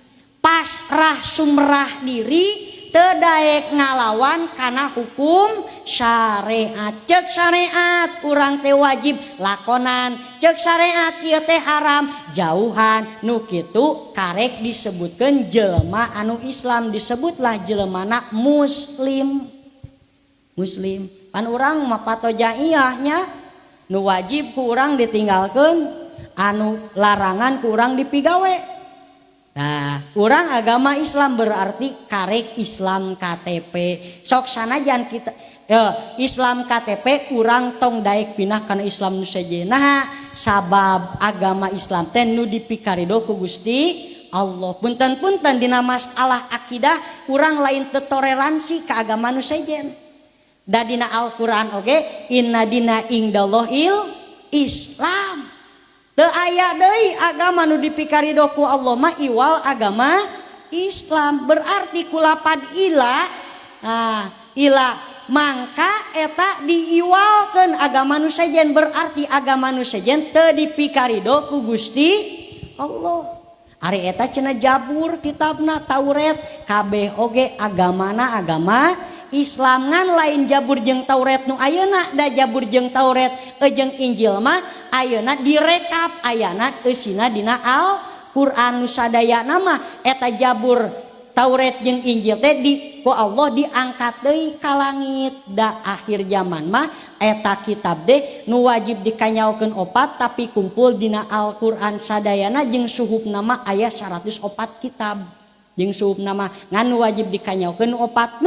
Pasrah sumrah diri teu daek ngalawan kana hukum syariat. Ceuk syariat urang teh wajib lakonan, ceuk syariat ieu teh haram jauhan. Nu kitu karek disebutkeun jelema anu Islam disebutlah jelemana muslim. Pan urang mah patojaiyahnya nu wajib ku urang ditinggalkeun, anu larangan ku urang dipigawe. Nah, urang agama Islam berarti karek Islam KTP. Sok sanajan kita Islam KTP urang tong daek pinah kana Islam nu sejenna sabab agama Islam teh nu dipikarido ku Gusti Allah. Punten-punten dina masalah akidah urang lain teu toleransi ka agama nu sejen. Da dina Al-Qur'an oge inna dina indallahil Islam. Teu aya deui agama nu dipikarido ku Allah mah iwal agama Islam. Berarti kulapad ila mangka eta diiwalkeun agama nu sejen berarti agama nu sejen teu dipikarido ku Gusti Allah. Ari eta cenah Jabur kitabna Taurat kabeh oge agamana agama Islam ngan lain Jabur jeung Taurat nu ayeuna da Jabur jeung Taurat jeung Injil mah ayeuna direkap ayana eusina dina Al-Qur'an nu sadayana mah eta Jabur Taurat jeung Injil teh ku Allah diangkat deui ka langit. Da akhir zaman mah eta kitab teh nu wajib dikanyaokeun opat tapi kumpul dina Al-Qur'an sadayana jeung suhupna mah aya 104 kitab. Jeung suhupna mah ngan nu wajib dikanyaokeun opat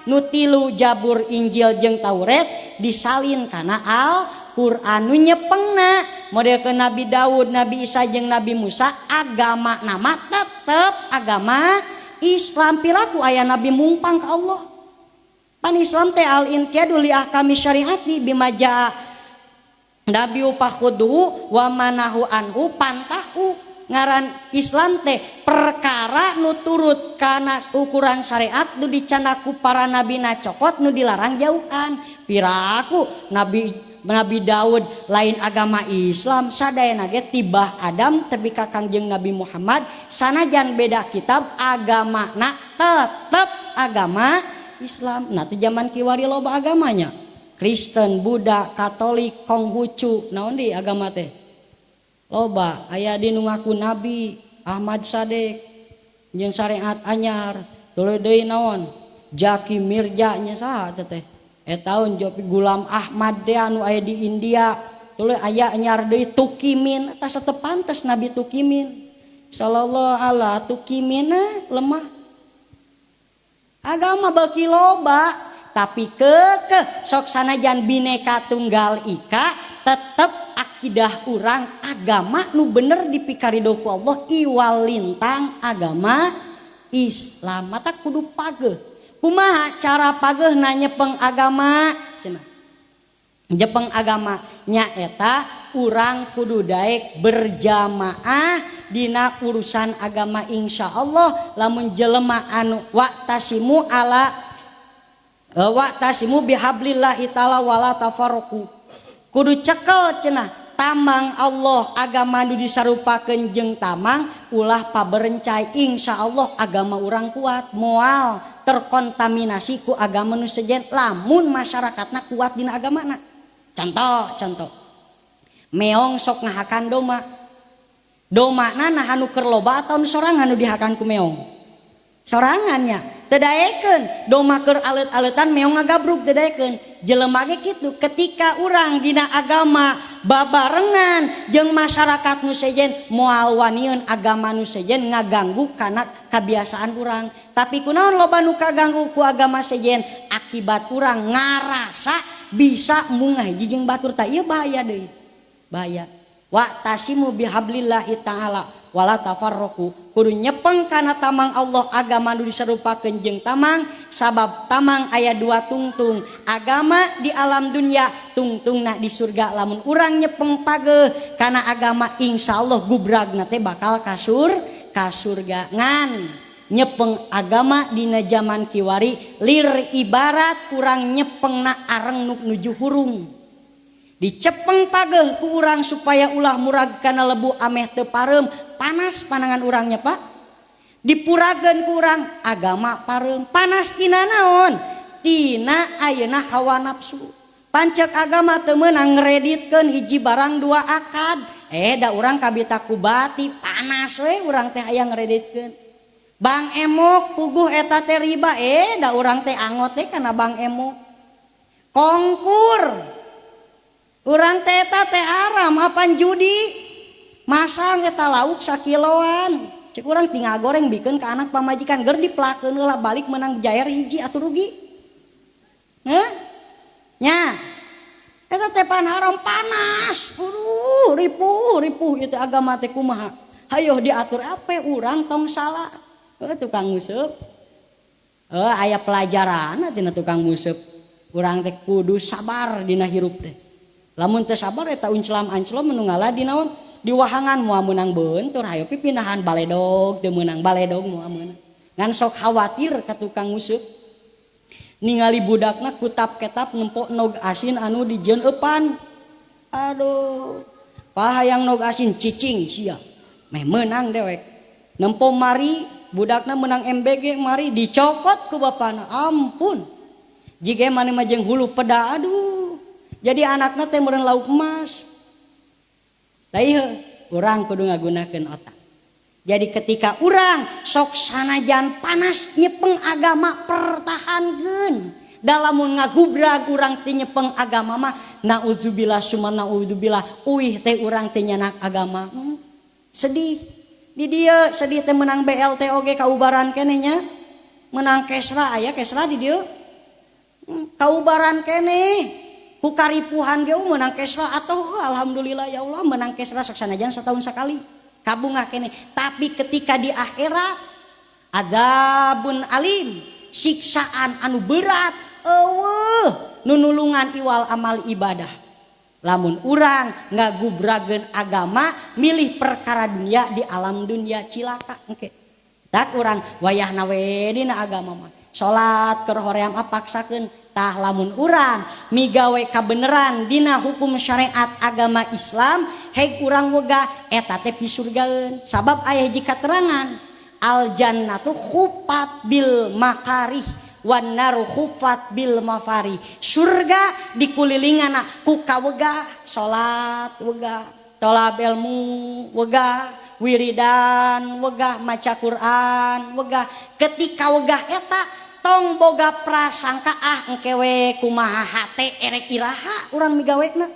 nu tilu Jabur Injil jeung Taurat disalin kana Al-Qur'an nu nyepengna model ke Nabi Daud, Nabi Isa jeung Nabi Musa agama nama tetep agama Islam. Pilaku aya Nabi mungpang ke Allah. Pan Islam teh al inqiyadu li ahkami syariati bimaja Nabi upakhudu wa manahu anhu pantahu. Ngaran Islam teh perkara nu turut kana ukuran syariat nu dicandaku para nabi na cokot nu dilarang jauhan. Piraku Nabi Daud lain agama Islam sadayana ge tibah Adam tepi ka Kangjeng Nabi Muhammad sanajan beda kitab agamana tetep agama Islam. Nah teh zaman kiwari loba agamanya. Kristen, Buddha, Katolik, Konghucu, naon di agama teh? Loba aya di nu ngaku Nabi Ahmad Sadek jeung syariat anyar tuluy deui naon Jaki Mirja nya saha teh taun Jopi Gulam Ahmad teh anu aya di India tuluy aya anyar deui Tukimin eta sateu pantes Nabi Tukimin sallallahu ala Tukimina lemah agama beuki loba tapi kekeh sok sanajan bineka tunggal ika tetep akidah urang agama nu bener dipikarido ku Allah iwal lintang agama Islam mata kudu pageuh. Kumaha cara pageuh na nyepeng agama cenah nyepeng agama nyaeta urang kudu daek berjamaah dina urusan agama insyaallah lamun jelema anu waqtasimu bihablillahi ta'ala wala tafarraqu kudu cekel cenah tamang Allah agama nu disarupakeun jeung tamang ulah paberencai insyaallah agama urang kuat moal terkontaminasi ku agama nu sejen lamun masyarakatna kuat dina agamana. Contoh meong sok ngahakan domana nah anu keur loba atau nu sorangan nu dihakan ku meong sorangannya teu daekeun doma keur alet-aletan meong ngagabruk teu daekeun jelema ge kitu ketika urang dina agama babarengan jeung masyarakat nu sejen moal wanieun agama nu sejen ngaganggu kana kabiasaan urang tapi kunaon loba nu kaganggu ku agama sejen akibat urang ngarasa bisa mungah hiji jeung batur tah ieu bahaya deui bahaya waqtasimu bihablillahi ta'ala wala tafarraqu kudu nyepeng kana tamang Allah agama nu disarupakeun jeung tamang sabab tamang aya dua tungtung agama di alam dunia tungtungna di surga lamun urang nyepeng pageuh kana agama insyaallah gubragna teh bakal ka surga ngan nyepeng agama dina zaman kiwari lir ibarat urang nyepengna areng nuju hurung dicepeng pageuh ku urang supaya ulah murag kana lebu ameh teu pareum panas panangan urangnya Pak dipurageun ku urang agama pareum panas tina naon tina ayeuna hawa nafsu pancek agama teu meunang ngreditkeun hiji barang dua akad da urang kabita ku bati panas we urang teh aya ngreditkeun Bang emok puguh eta teh riba da urang teh angot teh kana bang emok kongkur urang teh eta teh haram apan judi masang eta lauk sakiloan cek urang tinggal goreng bikin ke anak pamajikan ger diplakeun heula balik menang jair hiji atuh rugi nya eta teh pan haram panas ripuh itu agama teh kumaha hayo diatur apa urang tong salah tukang museup aya pelajaran tina tukang museup urang teh kudu sabar dina hirup teh lamun teu sabar eta unclam-anclom nu ngaladi naon di wahangan moal meunang beuntur hayo pipinahan baledog teu meunang baledog moal meunang ngan sok khawatir ka tukang museup ningali budakna kutap ketap nempok nog asin anu dijeueupan aduh pahayang nog asin cicing sia meh meunang dewek nempo mari budakna menang MBG mari dicokot ku bapana ampun jige mani mah jeung hulu peda aduh jadi anakna teh meureun lauk emas da ieu urang kudu ngagunakeun otak jadi ketika urang sok sanajan panas nyepeng agama pertahankeun dalamun ngagubrag urang teh nyepeng agama mah naudzubillah summa naudzubillah uih teh urang teh nyanak agama sedih di dieu sedih teh menang BLT oge kaubaran keneh nya menang kesra aya kesra di dieu kaubaran keneh ku karipuhan ge meunang kesra atuh alhamdulillah ya Allah meunang kesra sok sanajan setahun sekali kabungah kene tapi ketika di akhirat adzabun alim siksaan anu berat eueuh nu nulungan iwal amal ibadah lamun urang ngagubrageun agama milih perkara dunia di alam dunia cilaka engke tak urang wayahna we dina agama mah salat keur hoream apaksakeun tah lamun urang migawe kabeneran dina hukum syariat agama Islam heg urang wegah eta teh pisurgaeun sabab aya hiji katerangan al jannatu khufat bil makarih wan naru khufat bil mafari surga dikulilingana ku kawegah salat wegah tolab ilmu wegah wiridan wegah maca Quran wegah ketika wegah eta tong boga prasangka engke we kumaha hate erek iraha urang migawena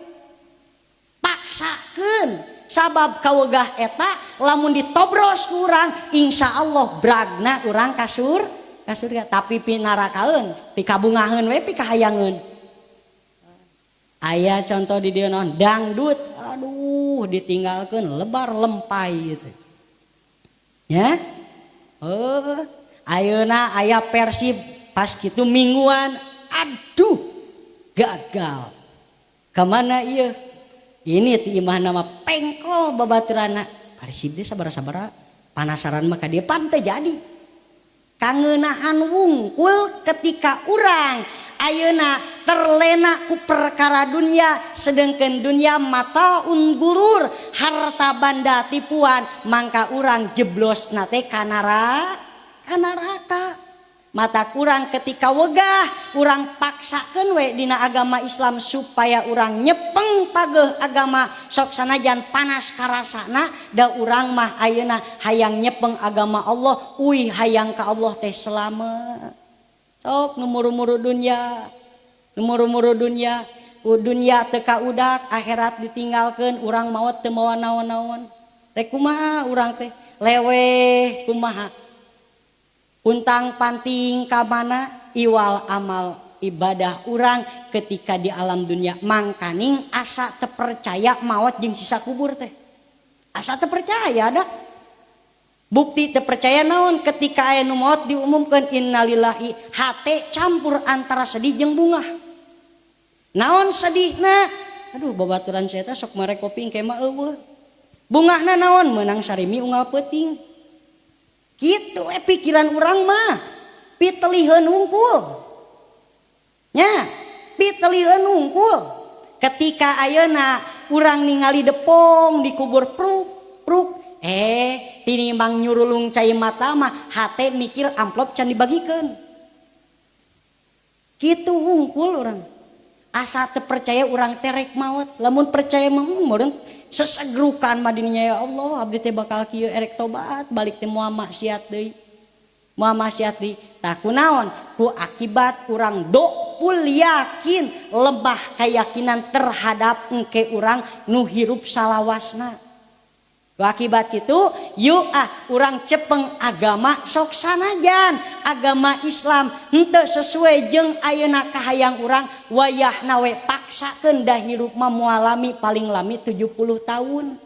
paksakeun sabab kawegah eta lamun ditobros ku urang insyaallah bragna urang ka surga tapi pinarakaeun pikabungaheun we pikahayangeun aya contoh di dieu naon dangdut aduh ditinggalkeun lebar lempai gitu ya ayeuna aya Persib pas kitu mingguan aduh gagal kemana ieu ini ti imah nama pengkol babaturanna Persib teh sabaraha panasaran mah ka dieu pan teh jadi kangeunahan wungkul ketika urang ayeuna terlena ku perkara dunia sedengkeun dunia mata gurur harta banda tipuan mangka urang jeblosna teh ka neraka mata kurang ketika wegah urang paksakeun we dina agama Islam supaya urang nyepeng pageuh agama sok sanajan panas karasana da urang mah ayeuna hayang nyepeng agama Allah uih hayang ka Allah teh selamat sok numuru-muru dunya dunya teu kaudak akhirat ditinggalkeun urang maot teu mawa naon-naon rek kumaha urang teh leweh kumaha untang panting ka mana iwal amal ibadah urang ketika di alam dunia mangkaning asa terpercaya maot jeung sisa kubur teh asa terpercaya dah bukti terpercaya naon ketika aya nu maot diumumkeun innalillahi hate campur antara sedih jeung bungah naon sedihna aduh babaturan saya teh sok mere kopi engke mah eueuh bungahna naon meunang sarimi unggal peuting gitu pikiran urang mah piteliheun hungkul nya piteliheun hungkul ketika ayeuna urang ningali depong dikubur pruk tinimbang nyurulung cai mata mah hate mikir amplop can dibagikeun kitu hungkul urang asa teu percaya urang terek maot lamun percaya mah meureun sesegrukan madinya ya Allah abdi teh bakal kieu erek tobat balik teh moal maksiat deui tah kunaon ku akibat urang dokul yakin lebah keyakinan terhadap engke urang nu hirup salawasna akibat kitu yuk urang cepeng agama sok sanajan agama Islam henteu sesuai jeung ayeuna kahayang urang wayahna we paksakeun da hirup mah moalami paling lami 70 tahun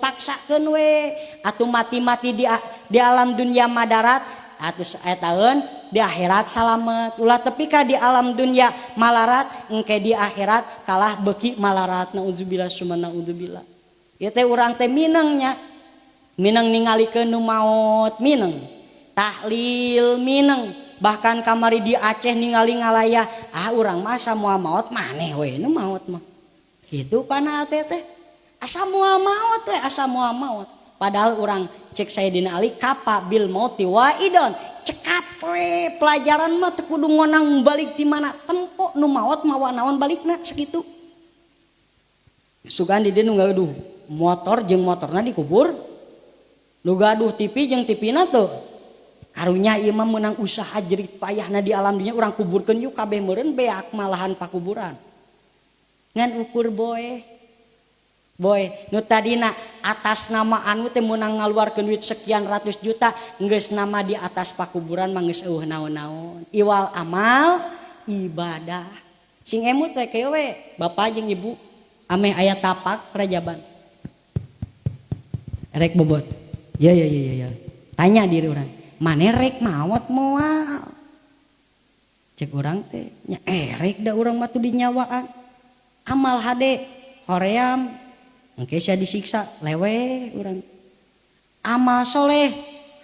paksakeun we atuh mati-mati di alam dunia madarat atuh taeun di akhirat salamet ulah tepi ka di alam dunia malarat engke di akhirat kalah beuki malarat naudzubillah summa naudzubillah ieu teh urang teh mineng ningalikeun nu maot mineng tahlil mineng bahkan kamari di Aceh ningali ngalayah urang mah asa moal maot maneh we nu maot mah kitu pana teh asa moal maot padahal urang cek Sayyidina Ali kapa bil mauti waidon cekap we pelajaran mah teu kudu ngonang balik di mana tempo nu maot mawa naon balikna sakitu sugan di dieu nu gaduh motor jeung motorna dikubur nu gaduh TV jeung TV-na tuh karunya ieu mah meunang usaha jerit payahna di alam dunya urang kuburkeun yuk kabeh meureun beak malahan pakuburan ngan ukur boy nu tadina atas nama anu teh meunang ngaluarkeun duit sekian ratus juta geus nama di atas pakuburan mah geus eueuh naon-naon iwal amal ibadah Sing emut we kieu we bapak jeung ibu ame aya tapak perajaban. Rek bobot. Ya. Tanya diri orang, "Mane rek maot moal?" Cek urang teh, nya rek da urang mah tuh dinyawaan. Amal hade hoream engke sia disiksa lewe urang. Amal soleh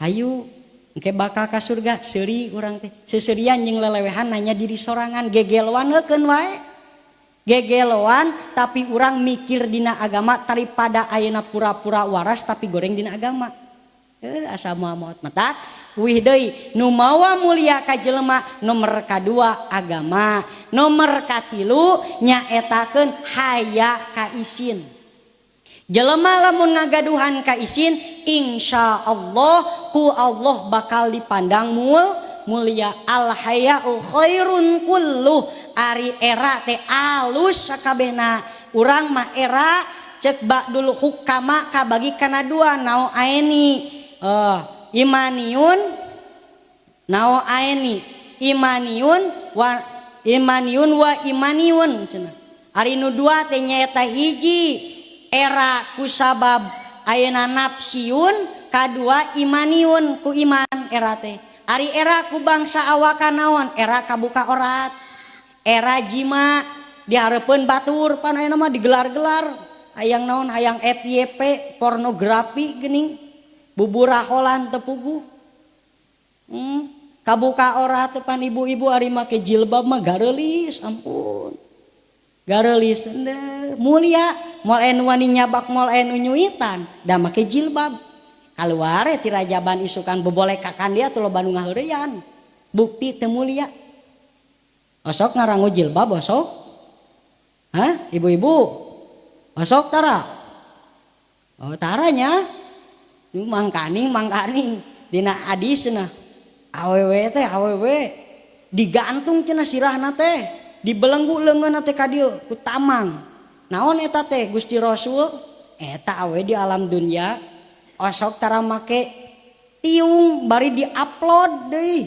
hayu engke bakal ka surga seuri urang teh. Seuserian jeung lelewehan nanya diri sorangan gegeloan heukeun wae. Gegeloan tapi urang mikir dina agama daripada ayeuna pura-pura waras tapi goreng dina agama. Asa moal matak wih deui nu mawa mulia ka jelema nomor kadua agama, nomor katilu nyaetakeun haya ka isin. Jelema lamun ngagaduhan ka isin insyaallah ku Allah bakal dipandang mulia. Al haya'u khairun kulluh. Ari era teh alus sakabehna. Urang mah era cek bak dulu hukama kabagi kana dua nao aeni imaniun nao aeni imaniun wa imaniun cenah. Ari nu dua teh nyaeta hiji era kusabab ayeuna nafsiun, kadua imaniun ku iman era teh. Ari era ku bangsa awaka naon era kabuka orat, era jima dihareupeun batur pan ayeuna mah digelar-gelar hayang naon hayang FYP pornografi geuning buburaholan teu puguh. Kabuka orat teh pan ibu-ibu ari make jilbab mah gareulis ampun. Gareulis teh mulia moal anu wani nyabak moal anu nyuitan da make jilbab. Kaluar ti rajaban isukan bobolek kakan dia tuh loba nu ngaheureyan. Bukti teu mulia. Osok ngarangu jilbab osok? Hah? Ibu-ibu? Osok tara? Oh taranya. Nu mangkaning dina hadisna. Awewe teh awewe digantung cenah sirahna teh, dibelenggu leungeunna teh ka dieu ku tamang. Naon eta teh Gusti Rasul? Eta awe di alam dunya osok tara make tiung bari di-upload deui.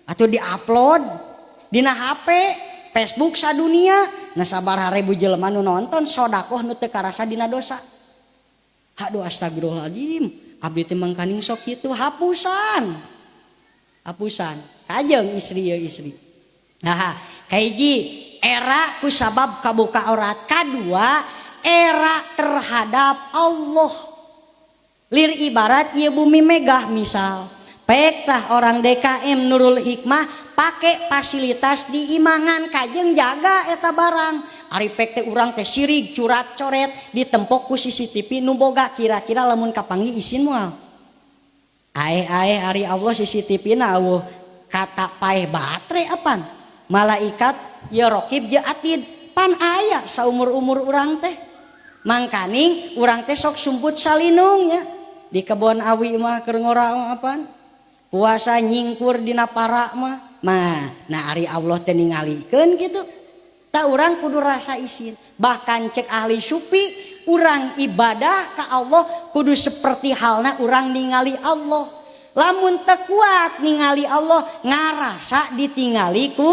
Atuh di-upload dina HP Facebook sadunia. Nah sabar 1000 jelema nu nonton sodakoh nu teu karasa dina dosa. Aduh astagfirullahaladzim, abdi teh mangkaning sok kitu hapusan. Kajeng istri ya istri. Nah, kahiji era kusabab kabuka aurat, kadua era terhadap Allah. Lir ibarat ieu bumi megah misal. Pek tah orang DKM Nurul Hikmah pake fasilitas di Imangan kajeng jaga eta barang. Ari pek teh urang teh sirig curat coret ditempok ku CCTV nu boga kira-kira lamun kapanggih isin moal. Ae ari Allah CCTV na eueuh kata paeh baterai apan. Malaikat ya rokib je atid pan aya saumur-umur urang teh. Mangkaning urang teh sok sumput salinung nya. Di kebon awi mah keur ngora apan. Puasa nyingkur dina para mah. Nah ari Allah teh ningalikeun kitu. Ta urang kudu rasa isin. Bahkan cek ahli sufi, urang ibadah ka Allah kudu seperti halna urang ningali Allah. Lamun teu kuat ningali Allah, ngarasa ditingali ku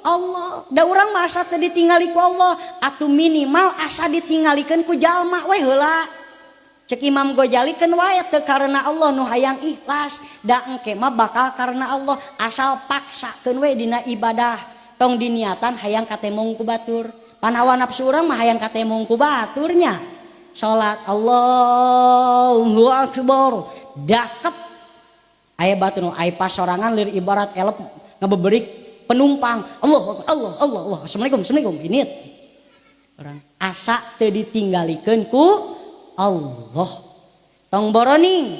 Allah. Da urang mah asa teu ditingali ku Allah, atuh minimal asa ditingalikeun ku jalma we heula. Cek Imam Ghazali keun wae teu karena Allah nu hayang ikhlas, da engke mah bakal karena Allah asal paksakeun we dina ibadah. Tong diniatan hayang katemong ku batur. Pan hawa nafsu urang mah hayang katemong ku baturnya. Salat Allahu Akbar dakep aya batur nu aya pasorangan lir ibarat elep ngabeberik penumpang Allah assalamualaikum ini orang asa teu ditinggalikeun ku Allah. Tong boroning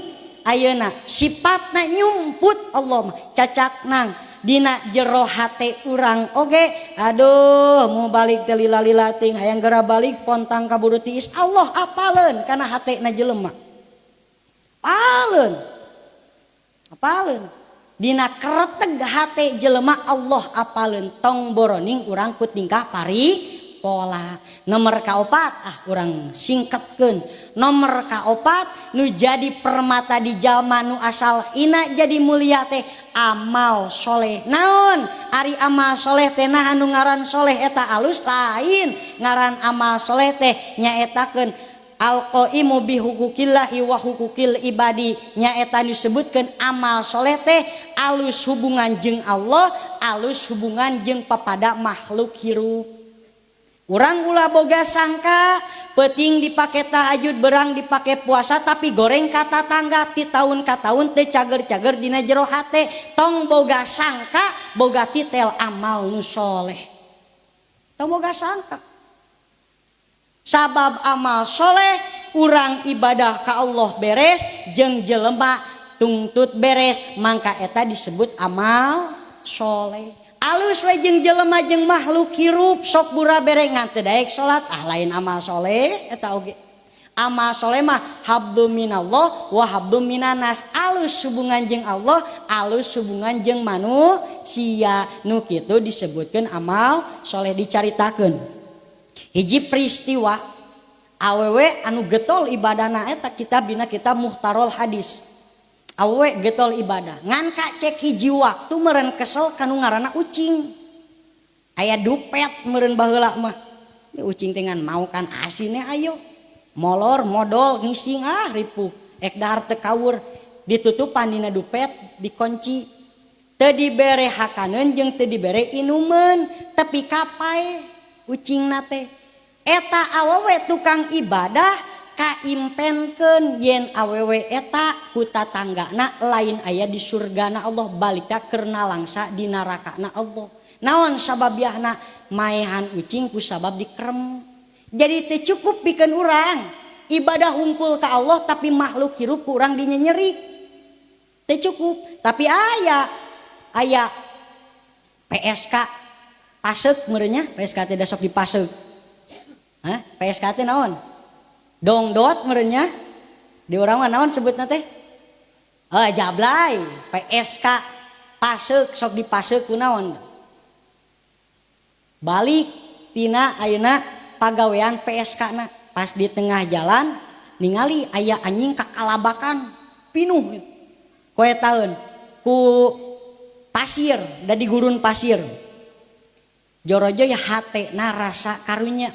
ayeuna sifatna nyumput Allah mah cacak nang dina jero hate urang oge. Aduh mau balik teh lila-lila ting hayang geura balik pontang kaburu tiis Allah apaleun kana hatena jelema. Apaleun dina kereteg hate jelema Allah apaleun. Tong boroning urang ku tingkah pola. Nomor kaopat urang singkatkeun. Nomor kaopat nu jadi permata di jalma nu asal hina jadi mulia teh amal soleh. Naon ari amal soleh teh nah anu ngaran soleh eta alus lain ngaran amal soleh teh nyaetakeun al-qaimu bi huquqillahi wa huquqil ibadi. Nyaeta disebutkeun amal soleh teh alus hubungan jeung Allah, alus hubungan jeung papada makhluk hirup. Urang ulah boga sangka penting dipake tahajud berang dipake puasa tapi goreng kata tangga ti tahun ka tahun teh cager-cager dina jero hate. Tong boga sangka boga titel amal nu soleh. Tong boga sangka sabab amal soleh urang ibadah ka Allah beres jeung jelema tungtut beres mangka eta disebut amal soleh. Alus we jeung jelema jeung makhluk hirup sok bura bere ngan teu daek salat lain amal soleh eta oge. Amal soleh mah habdum minallah wa habdum minanas. Alus hubungan jeung Allah, alus hubungan jeung manusia. Nu kitu disebutkeun amal soleh. Dicaritakeun hiji peristiwa awewe anu getol ibadahna eta kitabina kitab Muhtarol Hadis. Awewe getol ibadah ngan ka cek hiji waktu meureun kesel kanu ngaranna ucing. Aya dupet meureun baheula mah. Ucing teh ngan mau kan asine ayo. Molor modal ngising ripuh ek dahar teu kaur ditutupan dina dupet dikunci teu dibere hakaneun jeung teu dibere inumeun tepi kapai ucingna teh eta awewe tukang ibadah kaimpenkeun yen awewe eta ku tatanggana lain aya di surgana Allah balika keur nalangsa di narakana Allah. Naon sababiahna maehan ucing ku sabab dikrem. Jadi teu cukup pikeun urang ibadah hungkul ka Allah tapi makhluk hirup ku urang dinyenyerik. Teu cukup. Tapi aya PSK paseuk meureunnya PSK teh da sok dipaseuk. PSK teh naon? Dongdot meureunnya. Di urang mah naon sebutna teh? Jablay. PSK paseuk sok dipaseuk ku naon? Balik tina ayeuna pagawean PSK na pas di tengah jalan ningali aya anjing kakalabakan pinuh koe taeun ku pasir da di gurun pasir jorojo ya hate na rasa karunya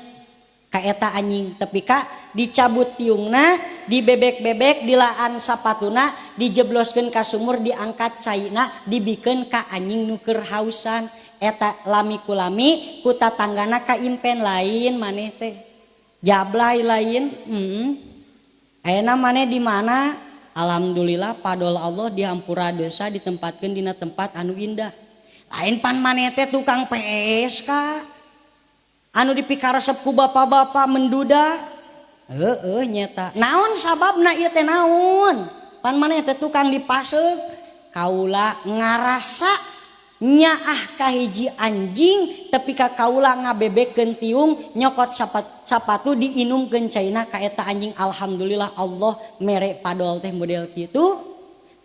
ka eta anjing tepi ka dicabut tiungna dibebek-bebek dilaan sapatuna dijebloskeun ka sumur diangkat caina dibikeun ka anjing nu keur hausan. Eta lami kulami ku tatanggana ka impen lain maneh teh jablay lain. Ayeuna maneh di mana? Alhamdulillah padol Allah dihampura dosa ditempatkeun dina tempat anu indah. Lain pan maneh teh tukang PSK anu dipikaresep ku bapak-bapak menduda. Nyeta. Naon sababna ieu teh naon? Pan maneh teh tukang dipaseuk kaula ngarasa nyaah kahiji anjing tapi ka kaula ngabebekkeun tiung nyokot sapatu diinumkeun caina ka eta anjing. Alhamdulillah Allah mere padol teh model kitu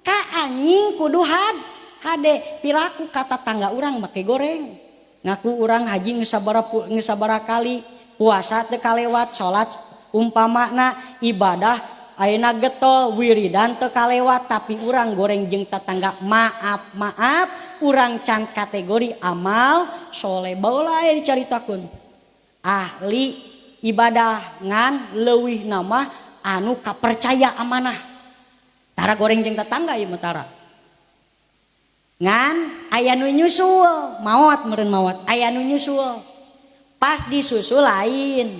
ka anjing kudu hade pilaku kata tangga urang make goreng ngaku urang haji geus sabaraha kali puasa teu kalewat salat umpamana ibadah ayeuna getol wiridan teu kalewat tapi urang goreng jeung tetangga maaf urang can kategori amal soleh. Baheula aya dicaritakeun ahli ibadah ngan leuwih nama anu kapercaya amanah tara goreng jeung tetangga ieu mah tara ngan aya nu nyusul maot meureun maot aya nu nyusul pas disusul lain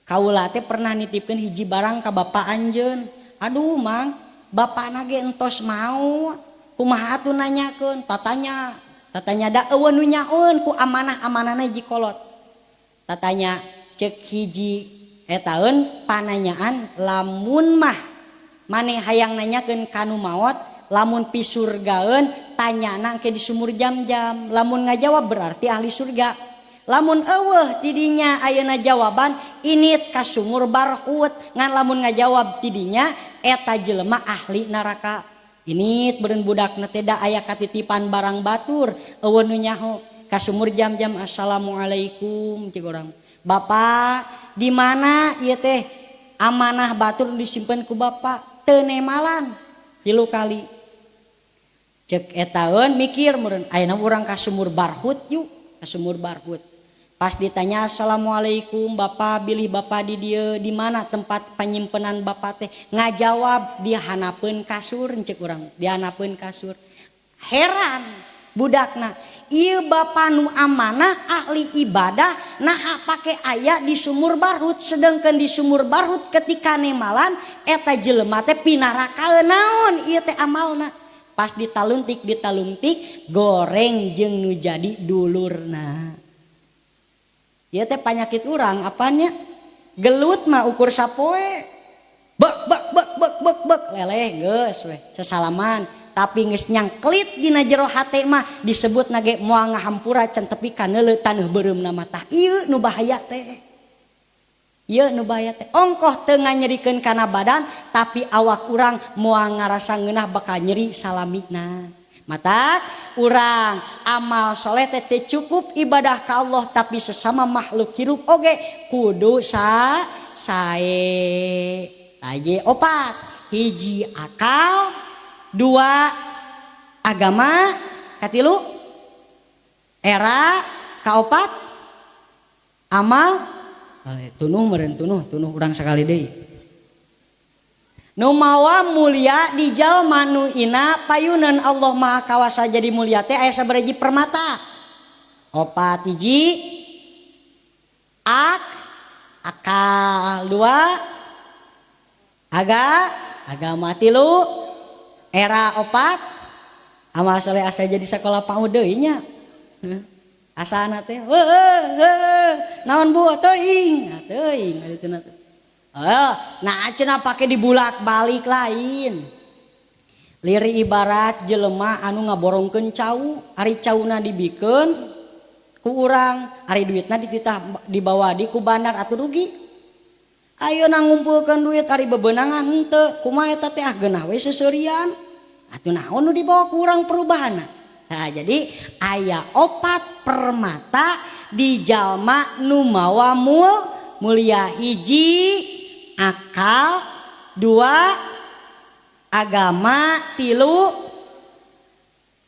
kaula teh pernah nitipkeun hiji barang ka bapak anjeun. Aduh mang bapana ge entos mau kumaha atuh nanyakeun tatanya da eueun nu nyaeun ku amanah-amanahna hiji kolot. Tatanya cek hiji etaeun pananyaan lamun mah maneh hayang nanyakeun kanu maot lamun pi surgaeun tanyana engke di sumur jam-jam lamun ngajawab berarti ahli surga. Lamun eueuh tidinya ayeuna jawaban init ka sumur barhut ngan lamun ngajawab tidinya eta jelema ahli neraka. Ini beren budakna teh da aya katitipan barang batur eueun nu nyaho kasumur jam-jam assalamualaikum cik urang. Bapak di mana ieu teh amanah batur disimpen ku bapak teu nemalan 3 kali. Cek etaeun mikir meureun ayeuna urang ka sumur barhut yuk, ka sumur barhut. Pas ditanya assalamualaikum bapak bilih bapak di dieu di mana tempat penyimpenan bapak teh ngajawab di hanapeun kasur cek urang di hanapeun kasur. Heran budakna ieu bapak nu amanah ahli ibadah nah pake aya di sumur barhut sedangkan di sumur barhut ketika nemalan eta jelema teh pinarakaeun naon ieu teh amalna. Pas ditaluntik goreng jeung nu jadi dulurna. Ieu teh panyakit urang apanya? Gelut mah ukur sapoe. Bek leleh geus we sesalaman. Tapi geus nyangklit dina jero hate mah disebut nage moal ngahampura can tepi ka neuleuh taneuh beureumna mah tah ieu nu bahaya teh. Ieu nu bahaya teh. Ongkoh teu nganyerikeun kana badan tapi awak urang moal ngarasa ngeunah bakal nyeri salamina. Mata urang amal soleh teh cukup ibadah ka Allah tapi sesama makhluk hirup oge kudu sae. Taje 4 hiji akal 2 agama katilu era kaopat amal tunuh meureun tunuh urang sakali deui. Nu mawa mulia di jalma nu ina payunan Allah Maha Kawasa jadi mulia teh aya sabaraha permata? 4 hiji akal 2 agama 3 era 4 amal soleh asa jadi sakola PAUD deui nya. Asana teh naon bu teuing alituna teh. Nah cenah pake dibulak balik lain. Liri ibarat jelema anu ngaborongkeun cau, ari cauna dibikeun ku urang, ari duitna dititah dibawa di ku bandar atuh rugi. Ayeuna ngumpulkeun duit ari bebeunangan henteu, kumaha eta teh geunah we seseurian. Atuh naon nu dibawa ku urang perubahanna. Nah jadi aya 4 permata di jalma nu mawa mulia hiji akal 2 agama 3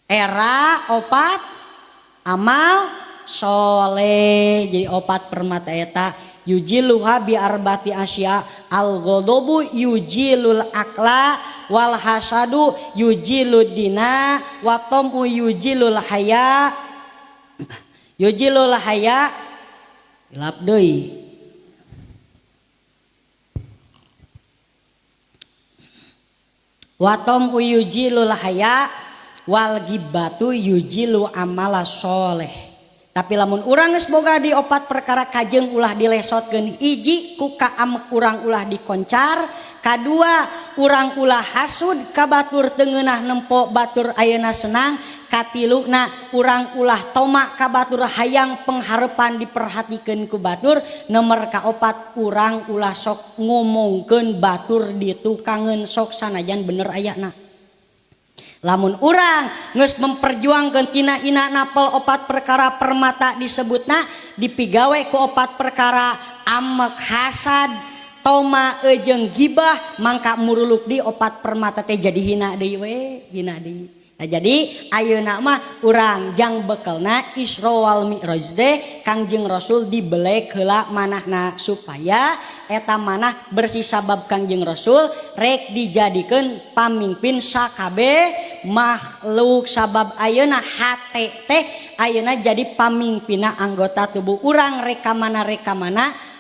era 4 amal soleh. Jadi 4 permata eta yujiluha bi arbati asya al ghadabu yujilul akla wal hasadu yujilud dina wa tamu yujilul haya ilap deui. Watom uyujilul haya wal gibatu yujilu amala soleh. Tapi lamun urang geus boga di 4 perkara kajeng ulah dilesotkeun. Hiji ku kaamek urang ulah dikoncar, kadua urang ulah hasud ka batur teu ngeunah nempo batur ayeuna senang, katiluna urang ulah tomak ka batur hayang pengharepan diperhatikeun ku batur, nomor kaopat urang ulah sok ngomongkeun batur ditukangeun sok sanajan bener ayana. Lamun urang geus memperjuangkeun tina ina napel 4 perkara permata disebutna dipigawe ku 4 perkara amek hasad toma jeung gibah mangka muruluk di 4 permata teh jadi hina deui we hina deui. Nah jadi ayeuna mah urang jang bekelna Isra wal Mi'raj teh Kangjeng Rasul dibelek heula manahna supaya eta manah bersih sabab Kangjeng Rasul rek dijadikeun pamimpin sakabeh makhluk sabab ayeuna hate teh ayeuna jadi pamimpinna anggota tubuh urang reka mana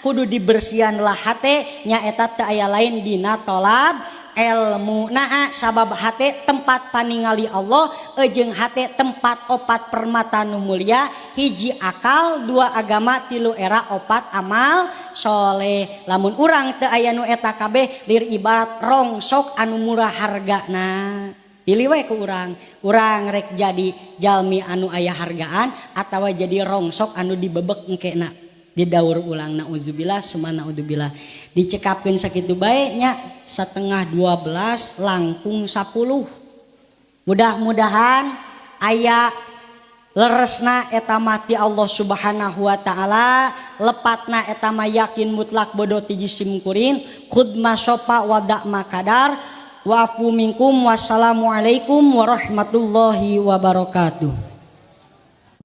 kudu dibersihan lah hate nyaeta teu aya lain dina tolab ilmu. Nah sabab hate tempat paningali Allah jeung hate tempat 4 permata nu mulia hiji akal 2 agama 3 era 4 amal soleh. Lamun urang teu aya nu eta kabeh lir ibarat rongsok anu murah hargana. Pilih we ku urang rek jadi jalmi anu aya hargaan atawa jadi rongsok anu dibebek engkena didaur ulang. Nauzubillah summa naudzubillah. Dicekapkeun sakitu bae nya 11:30 langkung 10. Mudah-mudahan aya leresna eta mati Allah Subhanahu wa taala, lepatna eta mah yakin mutlak bodoh ti jisim kuring, khudma sopa wada makadar. Wa'fu minkum wassalamualaikum warahmatullahi wabarakatuh.